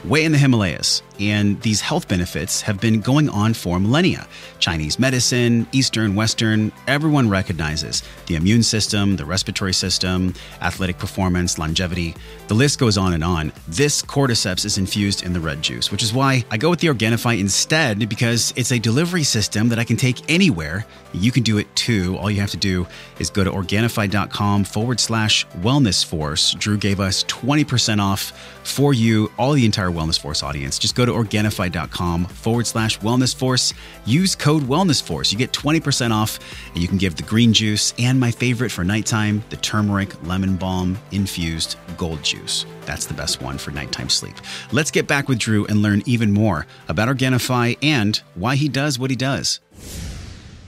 way in the Himalayas. And these health benefits have been going on for millennia. Chinese medicine, Eastern, Western, everyone recognizes the immune system, the respiratory system, athletic performance, longevity. The list goes on and on. This Cordyceps is infused in the red juice, which is why I go with the Organifi instead, because it's a delivery system that I can take anywhere. You can do it too. All you have to do is go to Organifi.com/Wellness Force. Drew gave us 20% off for you, all the entire Wellness Force audience. Just go to Organifi.com/Wellness Force. Use code Wellness Force. You get 20% off, and you can give the green juice and my favorite for nighttime, the turmeric lemon balm infused gold juice. That's the best one for nighttime sleep. Let's get back with Drew and learn even more about Organifi and why he does what he does.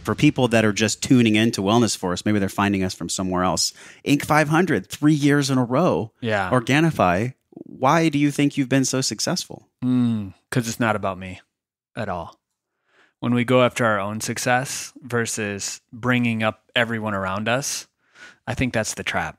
For people that are just tuning into Wellness Force, maybe they're finding us from somewhere else. Inc. 500, 3 years in a row. Yeah. Organifi. Why do you think you've been so successful? Because it's not about me at all. When we go after our own success versus bringing up everyone around us, I think that's the trap.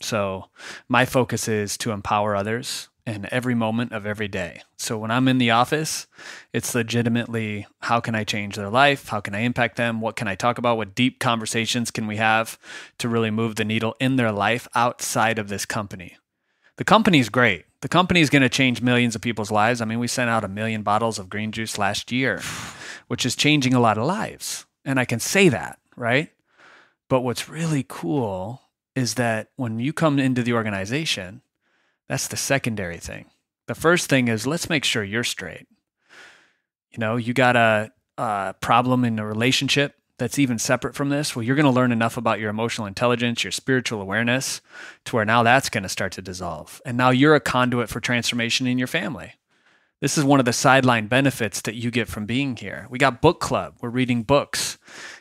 So my focus is to empower others and every moment of every day. So when I'm in the office, it's legitimately, how can I change their life? How can I impact them? What can I talk about? What deep conversations can we have to really move the needle in their life outside of this company? The company's great. The company's going to change millions of people's lives. I mean, we sent out 1 million bottles of green juice last year, which is changing a lot of lives. And I can say that, right? But what's really cool is that when you come into the organization, that's the secondary thing. The first thing is, let's make sure you're straight. You know, you got a problem in a relationship that's even separate from this. Well, you're going to learn enough about your emotional intelligence, your spiritual awareness, to where now that's going to start to dissolve. And now you're a conduit for transformation in your family. This is one of the sideline benefits that you get from being here. We got book club. We're reading books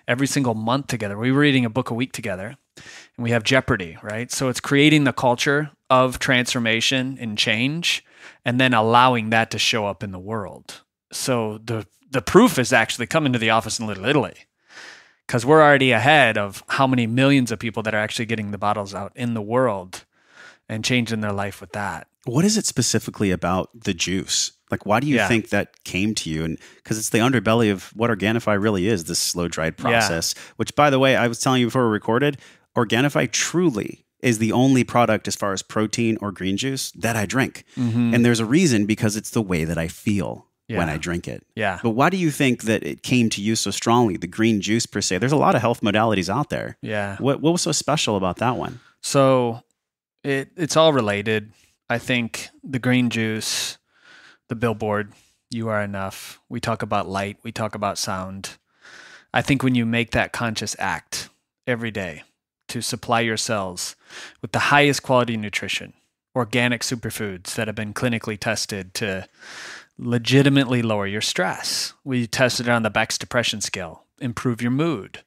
every single month together. We're reading a book a week together. And we have Jeopardy, right? So it's creating the culture of transformation and change, and then allowing that to show up in the world. So the proof is actually coming to the office in Little Italy, because we're already ahead of how many millions of people that are actually getting the bottles out in the world and changing their life with that. What is it specifically about the juice? Like, why do you think that came to you? And because it's the underbelly of what Organifi really is, this slow dried process, which, by the way, I was telling you before we recorded, Organifi truly is the only product as far as protein or green juice that I drink. Mm-hmm. And there's a reason, because it's the way that I feel when I drink it. Yeah. But why do you think that it came to you so strongly, the green juice per se? There's a lot of health modalities out there. Yeah. What was so special about that one? So it's all related. I think the green juice, the billboard, you are enough. We talk about light. We talk about sound. I think when you make that conscious act every day to supply your cells with the highest quality nutrition, organic superfoods that have been clinically tested to legitimately lower your stress. We tested it on the Beck's depression scale, improve your mood,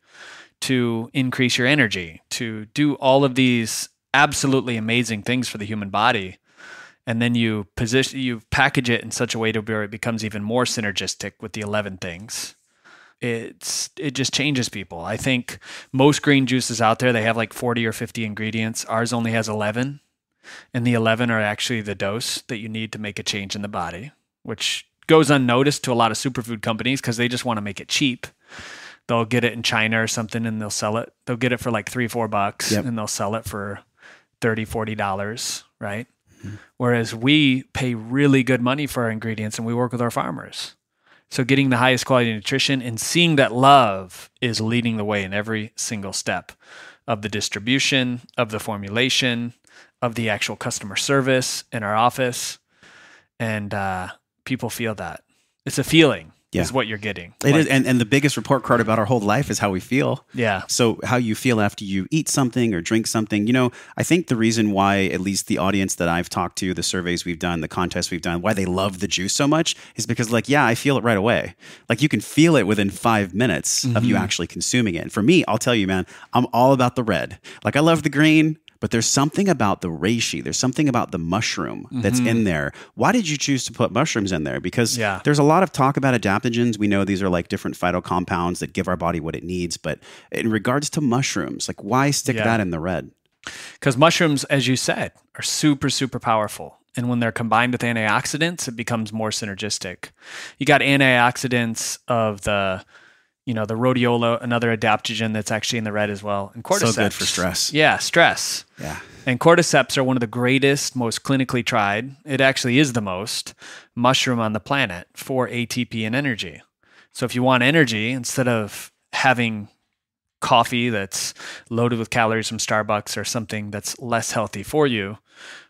to increase your energy, to do all of these absolutely amazing things for the human body. And then you package it in such a way to where it becomes even more synergistic with the 11 things. It just changes people. I think most green juices out there, they have like 40 or 50 ingredients. Ours only has 11. And the 11 are actually the dose that you need to make a change in the body, which goes unnoticed to a lot of superfood companies because they just want to make it cheap. They'll get it in China or something and they'll sell it. They'll get it for like $3-4 and they'll sell it for $30-40, right? Mm-hmm. Whereas we pay really good money for our ingredients and we work with our farmers. So getting the highest quality nutrition and seeing that love is leading the way in every single step of the distribution, of the formulation, of the actual customer service in our office. And people feel that. It's a feeling is what you're getting. It is. And the biggest report card about our whole life is how we feel. Yeah. So how you feel after you eat something or drink something. You know, I think the reason why, at least the audience that I've talked to, the surveys we've done, the contests we've done, why they love the juice so much is because, like, yeah, I feel it right away. Like, you can feel it within 5 minutes of you actually consuming it. And for me, I'll tell you, man, I'm all about the red. Like, I love the green. But there's something about the reishi, there's something about the mushroom that's in there. Why did you choose to put mushrooms in there? Because there's a lot of talk about adaptogens. We know these are like different phytocompounds that give our body what it needs. But in regards to mushrooms, like, why stick that in the red? Because mushrooms, as you said, are super, super powerful. And when they're combined with antioxidants, it becomes more synergistic. You got antioxidants of the rhodiola, another adaptogen that's actually in the red as well. And cordyceps. So good for stress. Yeah, stress. Yeah. And cordyceps are one of the greatest, most clinically tried. It actually is the most mushroom on the planet for ATP and energy. So if you want energy, instead of having coffee that's loaded with calories from Starbucks or something that's less healthy for you,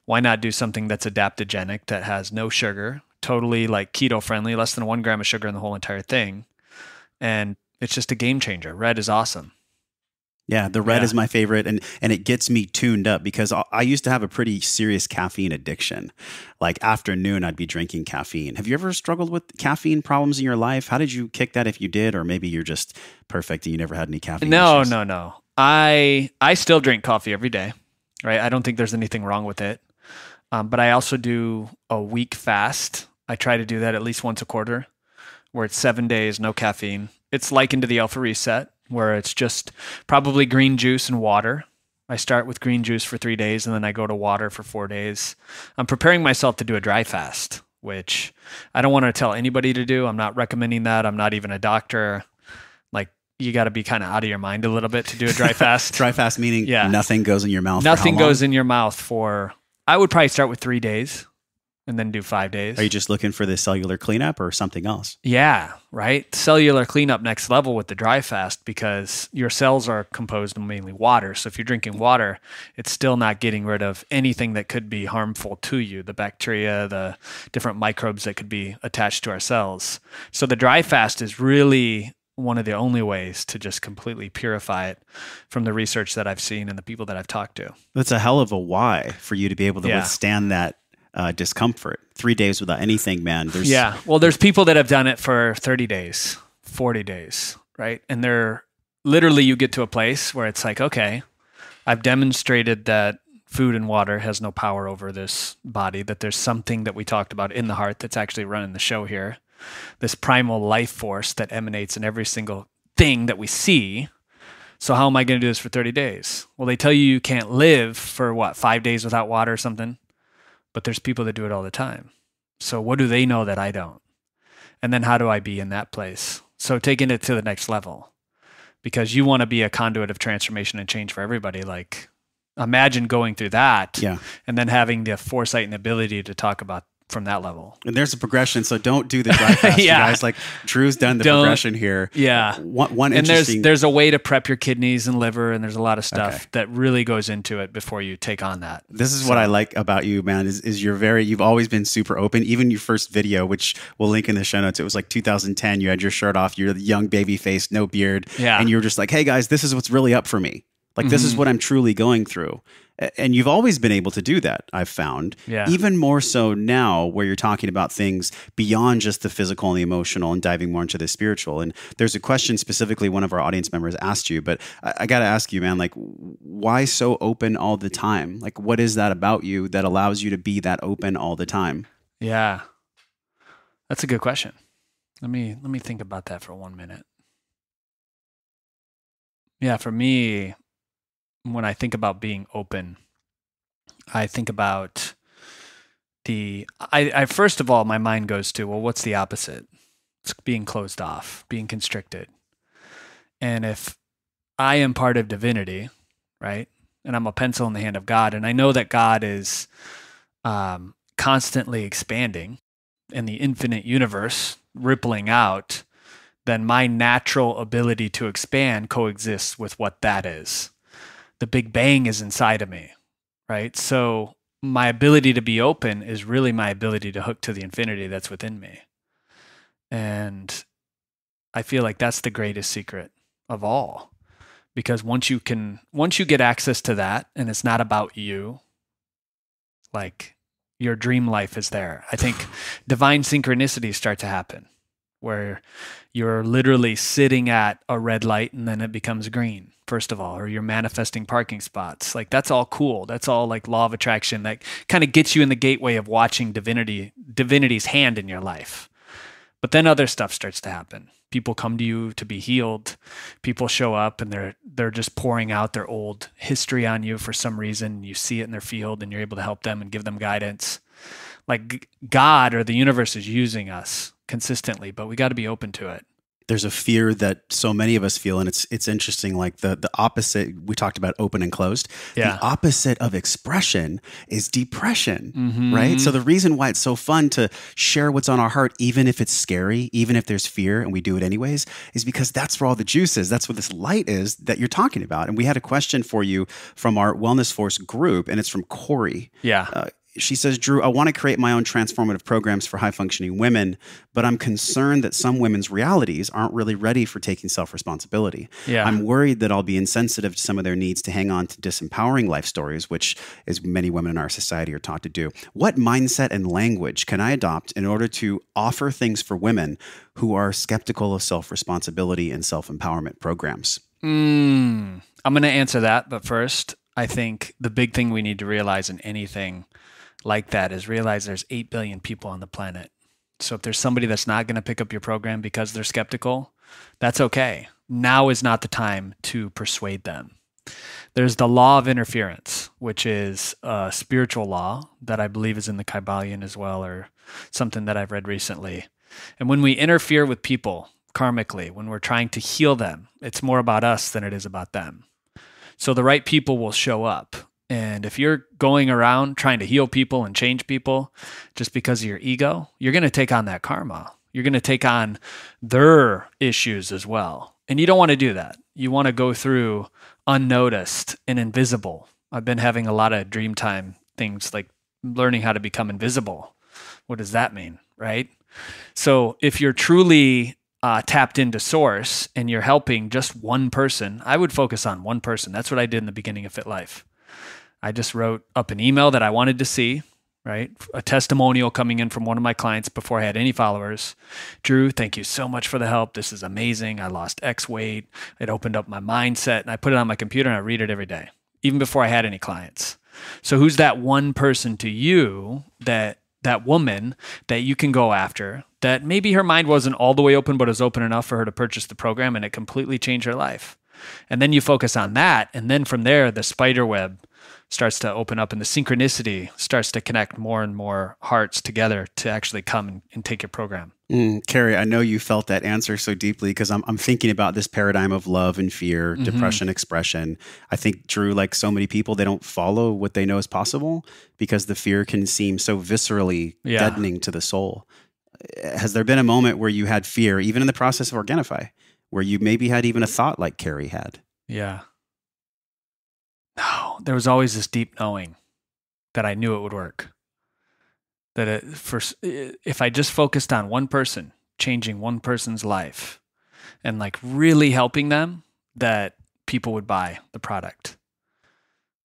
why not do something that's adaptogenic, that has no sugar, totally like keto friendly, less than 1 gram of sugar in the whole entire thing. And it's just a game changer. Red is awesome. Yeah, the red is my favorite, and it gets me tuned up because I used to have a pretty serious caffeine addiction. Like, afternoon, I'd be drinking caffeine. Have you ever struggled with caffeine problems in your life? How did you kick that if you did? Or maybe you're just perfect and you never had any caffeine issues? No. I still drink coffee every day, right? I don't think there's anything wrong with it. But I also do a week fast. I try to do that at least once a quarter, where it's 7 days, no caffeine. It's likened to the Alpha Reset, where it's just probably green juice and water, I start with green juice for 3 days, and then I go to water for 4 days. I'm preparing myself to do a dry fast, which I don't want to tell anybody to do. I'm not recommending that. I'm not even a doctor. Like, you got to be kind of out of your mind a little bit to do a dry fast. Dry fast meaning nothing goes in your mouth. Nothing goes in your mouth for, I would probably start with 3 days and then do 5 days. Are you just looking for the cellular cleanup or something else? Yeah, right. Cellular cleanup next level with the dry fast, because your cells are composed of mainly water. So if you're drinking water, it's still not getting rid of anything that could be harmful to you, the bacteria, the different microbes that could be attached to our cells. So the dry fast is really one of the only ways to just completely purify it from the research that I've seen and the people that I've talked to. That's a hell of a why for you to be able to withstand that discomfort. 3 days without anything, man. Well, there's people that have done it for 30 days, 40 days, right? And they're literally, you get to a place where it's like, okay, I've demonstrated that food and water has no power over this body, that there's something that we talked about in the heart that's actually running the show here. This primal life force that emanates in every single thing that we see. So how am I going to do this for 30 days? Well, they tell you can't live for 5 days without water or something. But there's people that do it all the time. So what do they know that I don't? And then how do I be in that place? So taking it to the next level, because you want to be a conduit of transformation and change for everybody. Like, imagine going through that and then having the foresight and ability to talk about from that level. And there's a progression. So don't do the dry fast, you guys. Like, Drew's done the progression here. Yeah. One and interesting... there's a way to prep your kidneys and liver, and there's a lot of stuff that really goes into it before you take on that. This is what I like about you, man, is you've always been super open. Even your first video, which we'll link in the show notes, it was like 2010. You had your shirt off, you're the young baby face, no beard. Yeah. And you were just like, hey guys, this is what's really up for me. Like, this is what I'm truly going through. And you've always been able to do that, I've found. Yeah. Even more so now, where you're talking about things beyond just the physical and the emotional and diving more into the spiritual. And there's a question specifically one of our audience members asked you, but I got to ask you, man, like, why so open all the time? Like, what is that about you that allows you to be that open all the time? Yeah. That's a good question. Let me think about that for 1 minute. Yeah, for me, when I think about being open, I think about I first of all, my mind goes to, well, what's the opposite? It's being closed off, being constricted. And if I am part of divinity, right? And I'm a pencil in the hand of God, and I know that God is constantly expanding in the infinite universe, rippling out, then my natural ability to expand coexists with what that is. The Big Bang is inside of me, right? So my ability to be open is really my ability to hook to the infinity that's within me. And I feel like that's the greatest secret of all. Because once you get access to that, and it's not about you, like, your dream life is there. I think divine synchronicities start to happen, where you're literally sitting at a red light and then it becomes green, first of all, or you're manifesting parking spots. Like, that's all cool. That's all like law of attraction. That kind of gets you in the gateway of watching divinity's hand in your life. But then other stuff starts to happen. People come to you to be healed. People show up and they're just pouring out their old history on you for some reason. You see it in their field and you're able to help them and give them guidance. Like, God or the universe is using us consistently, but we got to be open to it. There's a fear that so many of us feel, and it's interesting, like the opposite, we talked about open and closed. Yeah. The opposite of expression is depression, right? So the reason why it's so fun to share what's on our heart, even if it's scary, even if there's fear, and we do it anyways, is because that's where all the juice is. That's what this light is that you're talking about. And we had a question for you from our Wellness Force group, and it's from Corey. Yeah. She says, Drew, I want to create my own transformative programs for high-functioning women, but I'm concerned that some women's realities aren't really ready for taking self-responsibility. Yeah. I'm worried that I'll be insensitive to some of their needs to hang on to disempowering life stories, which is many women in our society are taught to do. What mindset and language can I adopt in order to offer things for women who are skeptical of self-responsibility and self-empowerment programs? I'm going to answer that, but first, I think the big thing we need to realize in anything like that is realize there's 8 billion people on the planet. So if there's somebody that's not going to pick up your program because they're skeptical, that's okay. Now is not the time to persuade them. There's the law of interference, which is a spiritual law that I believe is in the Kybalion as well, or something that I've read recently. And when we interfere with people karmically, when we're trying to heal them, it's more about us than it is about them. So the right people will show up. And if you're going around trying to heal people and change people just because of your ego, you're going to take on that karma. You're going to take on their issues as well. And you don't want to do that. You want to go through unnoticed and invisible. I've been having a lot of dream time things like learning how to become invisible. What does that mean, right? So if you're truly tapped into source and you're helping just one person, I would focus on one person. That's what I did in the beginning of Fit Life. I just wrote up an email that I wanted to see, right? A testimonial coming in from one of my clients before I had any followers. Drew, thank you so much for the help. This is amazing. I lost X weight. It opened up my mindset, and I put it on my computer and I read it every day, even before I had any clients. So who's that one person to you, that woman that you can go after, that maybe her mind wasn't all the way open, but is open enough for her to purchase the program, and it completely changed her life? And then you focus on that. And then from there, the spider web starts to open up and the synchronicity starts to connect more and more hearts together to actually come and take your program. Carrie, I know you felt that answer so deeply because I'm thinking about this paradigm of love and fear, depression, expression. I think, Drew, like so many people, they don't follow what they know is possible because the fear can seem so viscerally deadening to the soul. Has there been a moment where you had fear, even in the process of Organifi, where you maybe had even a thought like Carrie had? Yeah. No, there was always this deep knowing that I knew it would work. That if I just focused on one person, changing one person's life, and like really helping them, that people would buy the product.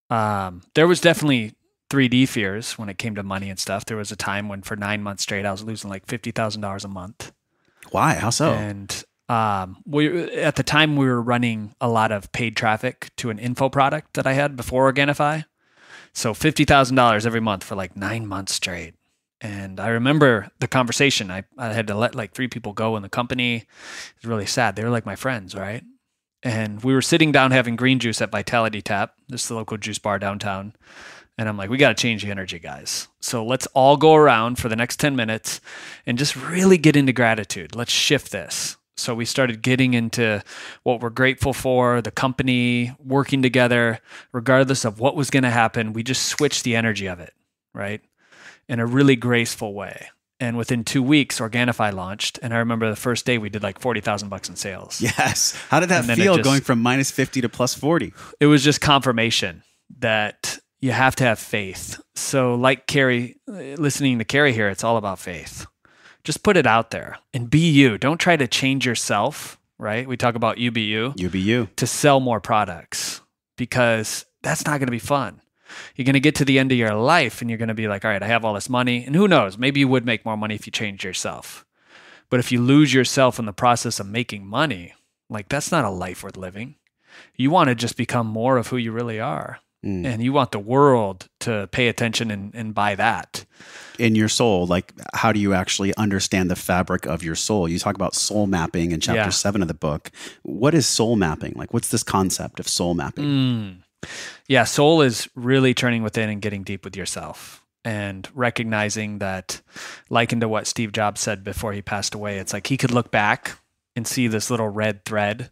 There was definitely 3D fears when it came to money and stuff. There was a time when for 9 months straight, I was losing like $50,000 a month. Why? How so? And at the time we were running a lot of paid traffic to an info product that I had before Organifi. So $50,000 every month for like 9 months straight. And I remember the conversation. I had to let like 3 people go in the company. It was really sad. They were like my friends, right? And we were sitting down having green juice at Vitality Tap. This is the local juice bar downtown. And I'm like, we got to change the energy, guys. So let's all go around for the next 10 minutes and just really get into gratitude. Let's shift this. So we started getting into what we're grateful for, the company, working together, regardless of what was going to happen. We just switched the energy of it, right? In a really graceful way. And within 2 weeks, Organifi launched. And I remember the first day we did like $40,000 in sales. Yes. How did that feel going from minus 50 to plus 40? It was just confirmation that you have to have faith. So like Carrie, listening to Carrie here, it's all about faith. Just put it out there and be you. Don't try to change yourself, right? We talk about you be you. You be you. To sell more products, because that's not going to be fun. You're going to get to the end of your life and you're going to be like, all right, I have all this money. And who knows, maybe you would make more money if you changed yourself. But if you lose yourself in the process of making money, like that's not a life worth living. You want to just become more of who you really are. And you want the world to pay attention and buy that. In your soul, like how do you actually understand the fabric of your soul? You talk about soul mapping in chapter 7 of the book. What is soul mapping? Like what's this concept of soul mapping? Yeah, soul is really turning within and getting deep with yourself and recognizing that, like into what Steve Jobs said before he passed away, it's like he could look back and see this little red thread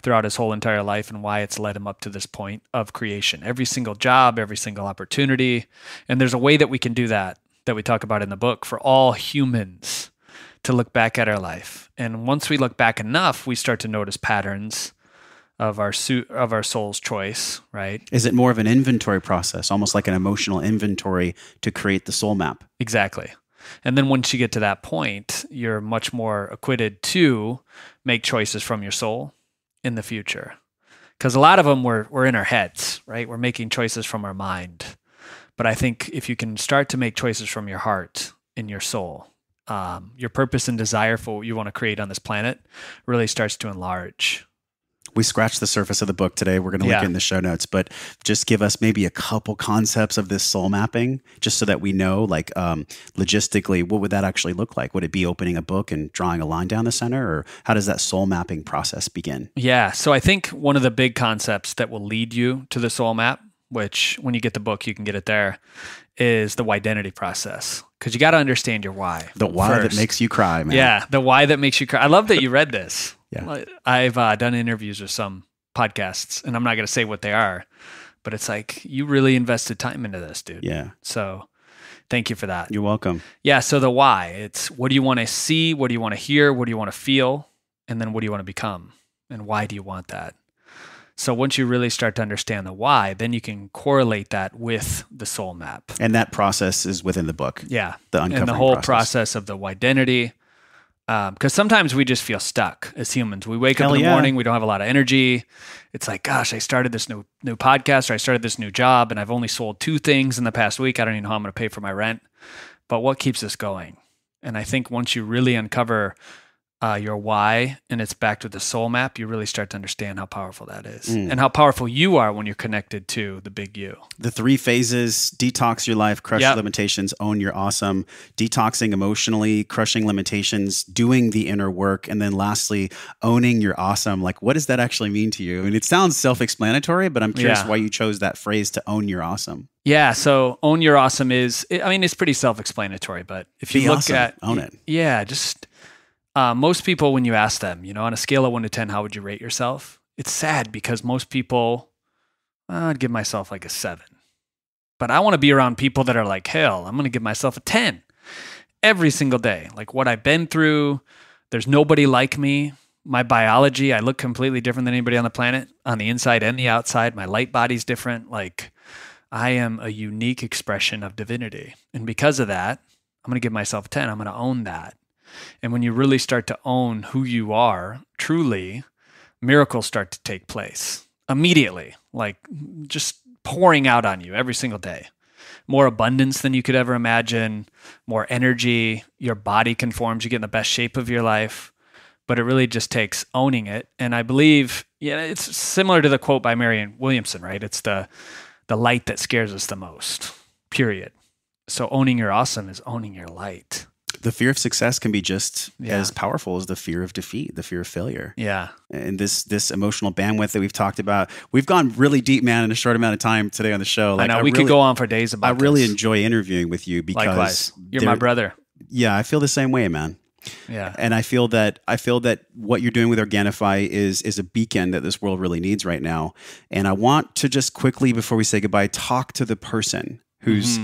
throughout his whole entire life and why it's led him up to this point of creation. Every single job, every single opportunity. And there's a way that we can do that we talk about in the book for all humans to look back at our life. And once we look back enough, we start to notice patterns of our soul's choice, right? Is it more of an inventory process, almost like an emotional inventory to create the soul map? Exactly. And then once you get to that point, you're much more acquitted to make choices from your soul in the future. Because a lot of them we're in our heads, right? We're making choices from our mind. But I think if you can start to make choices from your heart and your soul, your purpose and desire for what you want to create on this planet really starts to enlarge. We scratched the surface of the book today. We're going to link it in the show notes, but just give us maybe a couple concepts of this soul mapping, just so that we know, like, logistically, what would that actually look like? Would it be opening a book and drawing a line down the center, or how does that soul mapping process begin? Yeah. So I think one of the big concepts that will lead you to the soul map, which when you get the book, you can get it there, is the why-identity process. Because you got to understand your why. The why first. That makes you cry, man. Yeah, the why that makes you cry. I love that you read this. Yeah. I've done interviews with some podcasts, and I'm not going to say what they are, but it's like, you really invested time into this, dude. Yeah. So thank you for that. You're welcome. Yeah. So the why, it's what do you want to see? What do you want to hear? What do you want to feel? And then what do you want to become? And why do you want that? So once you really start to understand the why, then you can correlate that with the soul map. And that process is within the book. Yeah. The uncovering and the whole process of the why-identity. Because sometimes we just feel stuck as humans. We wake up in the morning, we don't have a lot of energy. It's like, gosh, I started this new podcast, or I started this new job, and I've only sold 2 things in the past week. I don't even know how I'm going to pay for my rent. But what keeps us going? And I think once you really uncover your why, and it's backed with the soul map, you really start to understand how powerful that is, and how powerful you are when you're connected to the big you. The 3 phases: detox your life, crush your limitations, own your awesome. Detoxing emotionally, crushing limitations, doing the inner work, and then lastly, owning your awesome. Like, what does that actually mean to you? I mean, it sounds self-explanatory, but I'm curious why you chose that phrase to own your awesome. Yeah, so own your awesome is, I mean, it's pretty self-explanatory, but if you look at, own it. Yeah, just most people, when you ask them, you know, on a scale of 1 to 10, how would you rate yourself? It's sad because most people, I'd give myself like a 7. But I want to be around people that are like, hell, I'm going to give myself a 10 every single day. Like what I've been through, there's nobody like me. My biology, I look completely different than anybody on the planet, on the inside and the outside. My light body's different. Like, I am a unique expression of divinity. And because of that, I'm going to give myself a 10. I'm going to own that. And when you really start to own who you are, truly, miracles start to take place immediately, like just pouring out on you every single day. More abundance than you could ever imagine, more energy, your body conforms, you get in the best shape of your life. But it really just takes owning it. And I believe, it's similar to the quote by Marianne Williamson, right? It's the light that scares us the most, period. So owning your awesome is owning your light. The fear of success can be just as powerful as the fear of defeat, the fear of failure. Yeah. And this emotional bandwidth that we've talked about, we've gone really deep, man, in a short amount of time today on the show. Like, I know, we could go on for days about this. I really enjoy interviewing with you because... Likewise. You're my brother. Yeah, I feel the same way, man. Yeah. And I feel that what you're doing with Organifi is a beacon that this world really needs right now. And I want to just quickly, before we say goodbye, talk to the person who's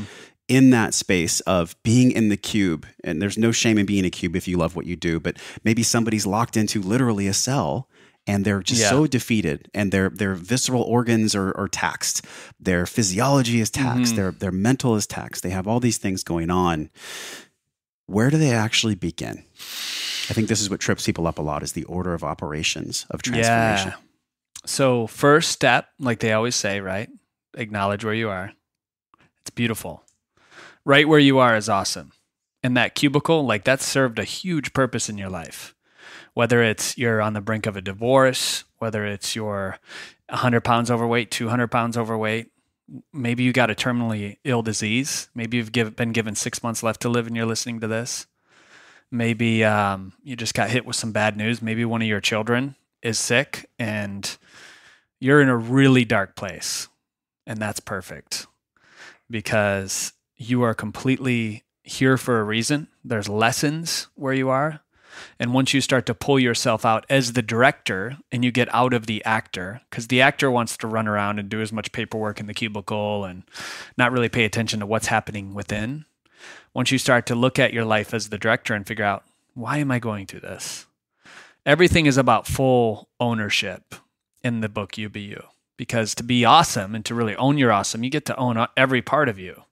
in that space of being in the cube. And there's no shame in being a cube if you love what you do, but maybe somebody's locked into literally a cell and they're just so defeated, and their visceral organs are taxed. Their physiology is taxed. Their mental is taxed. They have all these things going on. Where do they actually begin? I think this is what trips people up a lot, is the order of operations of transformation. Yeah. So first step, like they always say, right? Acknowledge where you are. It's beautiful. Right where you are is awesome. And that cubicle, like, that served a huge purpose in your life. Whether it's you're on the brink of a divorce, whether it's you're 100 pounds overweight, 200 pounds overweight, maybe you got a terminally ill disease. Maybe you've been given 6 months left to live and you're listening to this. Maybe you just got hit with some bad news. Maybe one of your children is sick and you're in a really dark place. And that's perfect, because you are completely here for a reason. There's lessons where you are. And once you start to pull yourself out as the director and you get out of the actor, because the actor wants to run around and do as much paperwork in the cubicle and not really pay attention to what's happening within. Once you start to look at your life as the director and figure out, why am I going through this? Everything is about full ownership in the book BILYEU, because to be awesome and to really own your awesome, you get to own every part of you.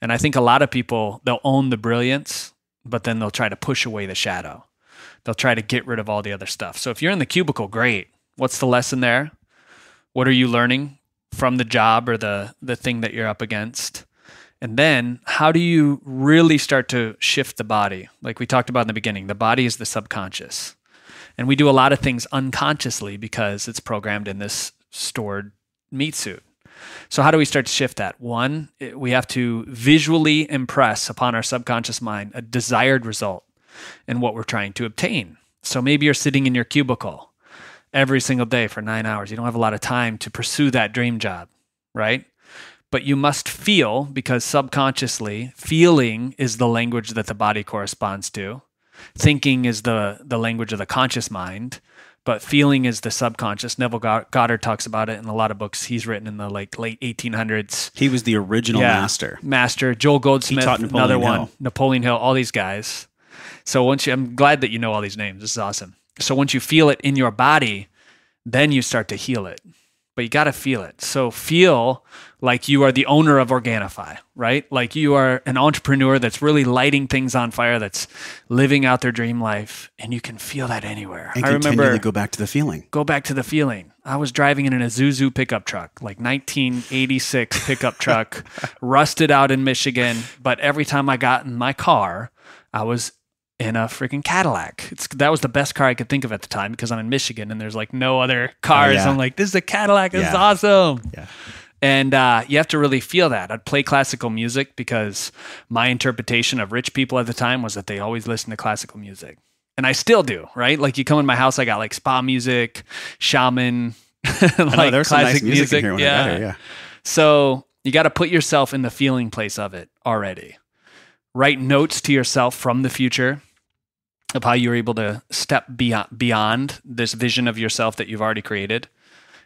And I think a lot of people, they'll own the brilliance, but then they'll try to push away the shadow. They'll try to get rid of all the other stuff. So if you're in the cubicle, great. What's the lesson there? What are you learning from the job or the thing that you're up against? And then how do you really start to shift the body? Like we talked about in the beginning, the body is the subconscious. And we do a lot of things unconsciously because it's programmed in this stored meat suit. So how do we start to shift that? One, we have to visually impress upon our subconscious mind a desired result in what we're trying to obtain. So maybe you're sitting in your cubicle every single day for 9 hours. You don't have a lot of time to pursue that dream job, right? But you must feel, because subconsciously, feeling is the language that the body corresponds to. Thinking is the language of the conscious mind, but feeling is the subconscious. Neville Goddard talks about it in a lot of books he's written in the late 1800s. He was the original master. Joel Goldsmith, another one. Hill. Napoleon Hill, all these guys. So I'm glad that you know all these names. This is awesome. So once you feel it in your body, then you start to heal it. But you got to feel it. So feel like you are the owner of Organifi, right? Like you are an entrepreneur that's really lighting things on fire, that's living out their dream life, and you can feel that anywhere. And continually go back to the feeling. Go back to the feeling. I was driving in an Isuzu pickup truck, like 1986 pickup truck, rusted out in Michigan. But every time I got in my car, I was in a freaking Cadillac. That was the best car I could think of at the time because I'm in Michigan and there's like no other cars. Oh, yeah. I'm like, this is a Cadillac. This is awesome. Yeah. And you have to really feel that. I'd play classical music because my interpretation of rich people at the time was that they always listen to classical music. And I still do, right? Like you come in my house, I got like spa music, shaman, like there's classic some nice music in here when I got here, yeah. So you got to put yourself in the feeling place of it already. Write notes to yourself from the future of how you're able to step beyond this vision of yourself that you've already created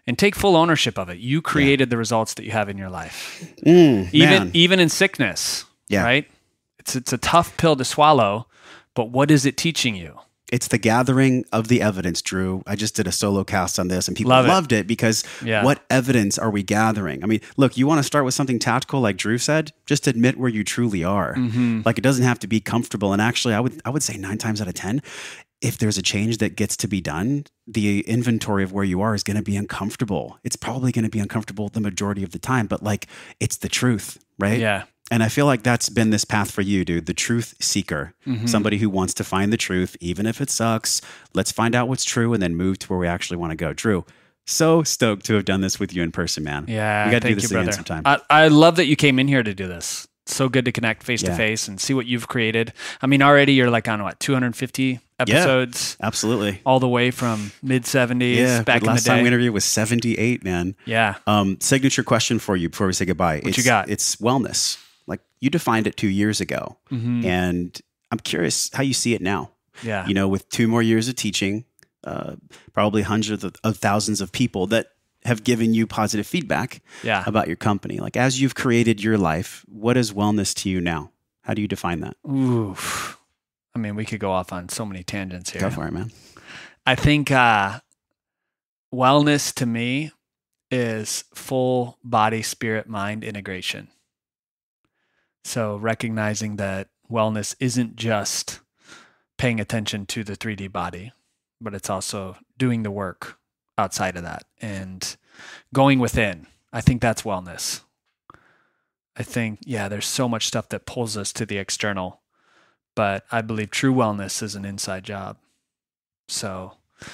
and take full ownership of it. You created the results that you have in your life. Even in sickness, right? It's a tough pill to swallow, but what is it teaching you? It's the gathering of the evidence, Drew. I just did a solo cast on this and people loved it because what evidence are we gathering? I mean, look, you want to start with something tactical like Drew said, just admit where you truly are. Like it doesn't have to be comfortable. And actually, I would say 9 times out of 10, if there's a change that gets to be done, the inventory of where you are is going to be uncomfortable. It's probably going to be uncomfortable the majority of the time, but like it's the truth, right? Yeah. And I feel like that's been this path for you, dude. The truth seeker, somebody who wants to find the truth, even if it sucks. Let's find out what's true and then move to where we actually want to go. Drew, so stoked to have done this with you in person, man. Yeah, we got to do this again again sometime. I love that you came in here to do this. So good to connect face to face and see what you've created. I mean, already you're like on 250 episodes? Yeah, absolutely. All the way from mid-70s back in the day. Last time we interviewed was 78, man. Yeah. Signature question for you before we say goodbye. What you got? It's wellness. Like you defined it 2 years ago. And I'm curious how you see it now. Yeah. You know, with 2 more years of teaching, probably hundreds of thousands of people that have given you positive feedback about your company. Like as you've created your life, what is wellness to you now? How do you define that? Oof. I mean, we could go off on so many tangents here. Go for it, man. I think wellness to me is full body, spirit, mind integration. So recognizing that wellness isn't just paying attention to the 3D body, but it's also doing the work outside of that and going within. I think that's wellness. I think, there's so much stuff that pulls us to the external, but I believe true wellness is an inside job. So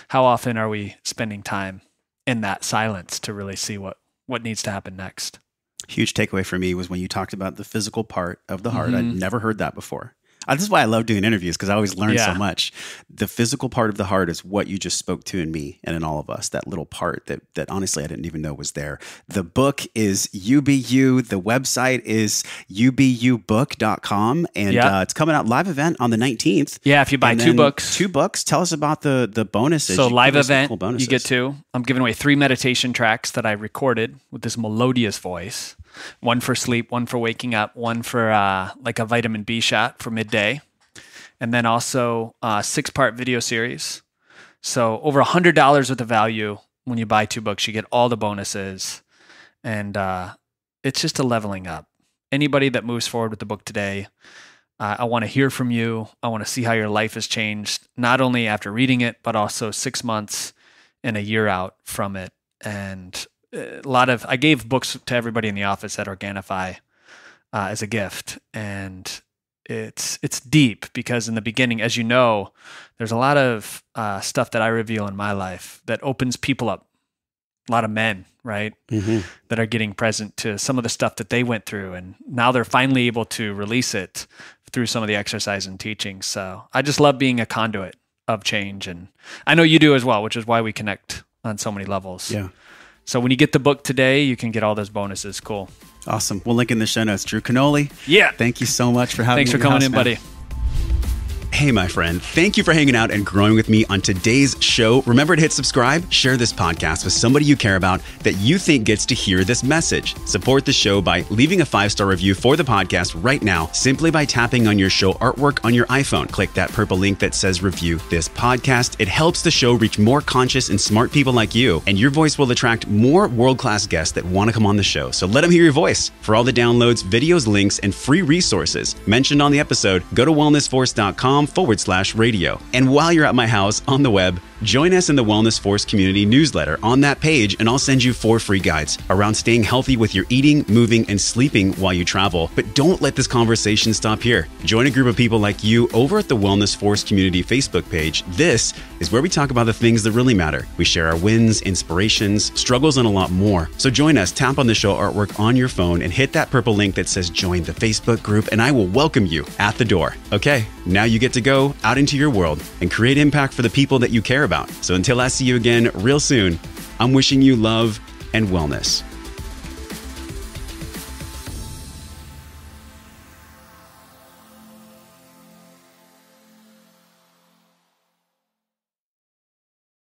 how often are we spending time in that silence to really see what needs to happen next? Huge takeaway for me was when you talked about the physical part of the heart. I'd never heard that before. This is why I love doing interviews because I always learn so much. The physical part of the heart is what you just spoke to in me and in all of us, that little part that honestly I didn't even know was there. The book is UBU. The website is ububook.com. And it's coming out live event on the 19th. Yeah, if you buy 2 books. 2 books. Tell us about the bonuses. So live event, cool you get 2. I'm giving away 3 meditation tracks that I recorded with this melodious voice. 1 for sleep, 1 for waking up, 1 for like a vitamin B shot for midday. And then also a 6-part video series. So over $100 worth of value when you buy 2 books. You get all the bonuses. And it's just a leveling up. Anybody that moves forward with the book today, I want to hear from you. I want to see how your life has changed, not only after reading it, but also 6 months and a year out from it. And I gave books to everybody in the office at Organifi as a gift, and it's deep, because in the beginning, as you know, there's a lot of stuff that I reveal in my life that opens people up. A lot of men, right? That are getting present to some of the stuff that they went through, and now they're finally able to release it through some of the exercise and teaching. So I just love being a conduit of change, and I know you do as well, which is why we connect on so many levels. Yeah. So when you get the book today, you can get all those bonuses. Cool. Awesome. We'll link in the show notes. Drew Canole. Yeah. Thank you so much for having me. Thanks for coming in, buddy. Hey, my friend, thank you for hanging out and growing with me on today's show. Remember to hit subscribe, share this podcast with somebody you care about that you think gets to hear this message. Support the show by leaving a 5-star review for the podcast right now, simply by tapping on your show artwork on your iPhone. Click that purple link that says review this podcast. It helps the show reach more conscious and smart people like you, and your voice will attract more world-class guests that want to come on the show. So let them hear your voice. For all the downloads, videos, links, and free resources mentioned on the episode, go to wellnessforce.com/radio. And while you're at my house on the web, join us in the Wellness Force community newsletter on that page, and I'll send you 4 free guides around staying healthy with your eating, moving, and sleeping while you travel. But don't let this conversation stop here. Join a group of people like you over at the Wellness Force community Facebook page. This is where we talk about the things that really matter. We share our wins, inspirations, struggles, and a lot more. So join us, tap on the show artwork on your phone, and hit that purple link that says join the Facebook group, and I will welcome you at the door. Okay, now you get to go out into your world and create impact for the people that you care about. So until I see you again real soon, I'm wishing you love and wellness.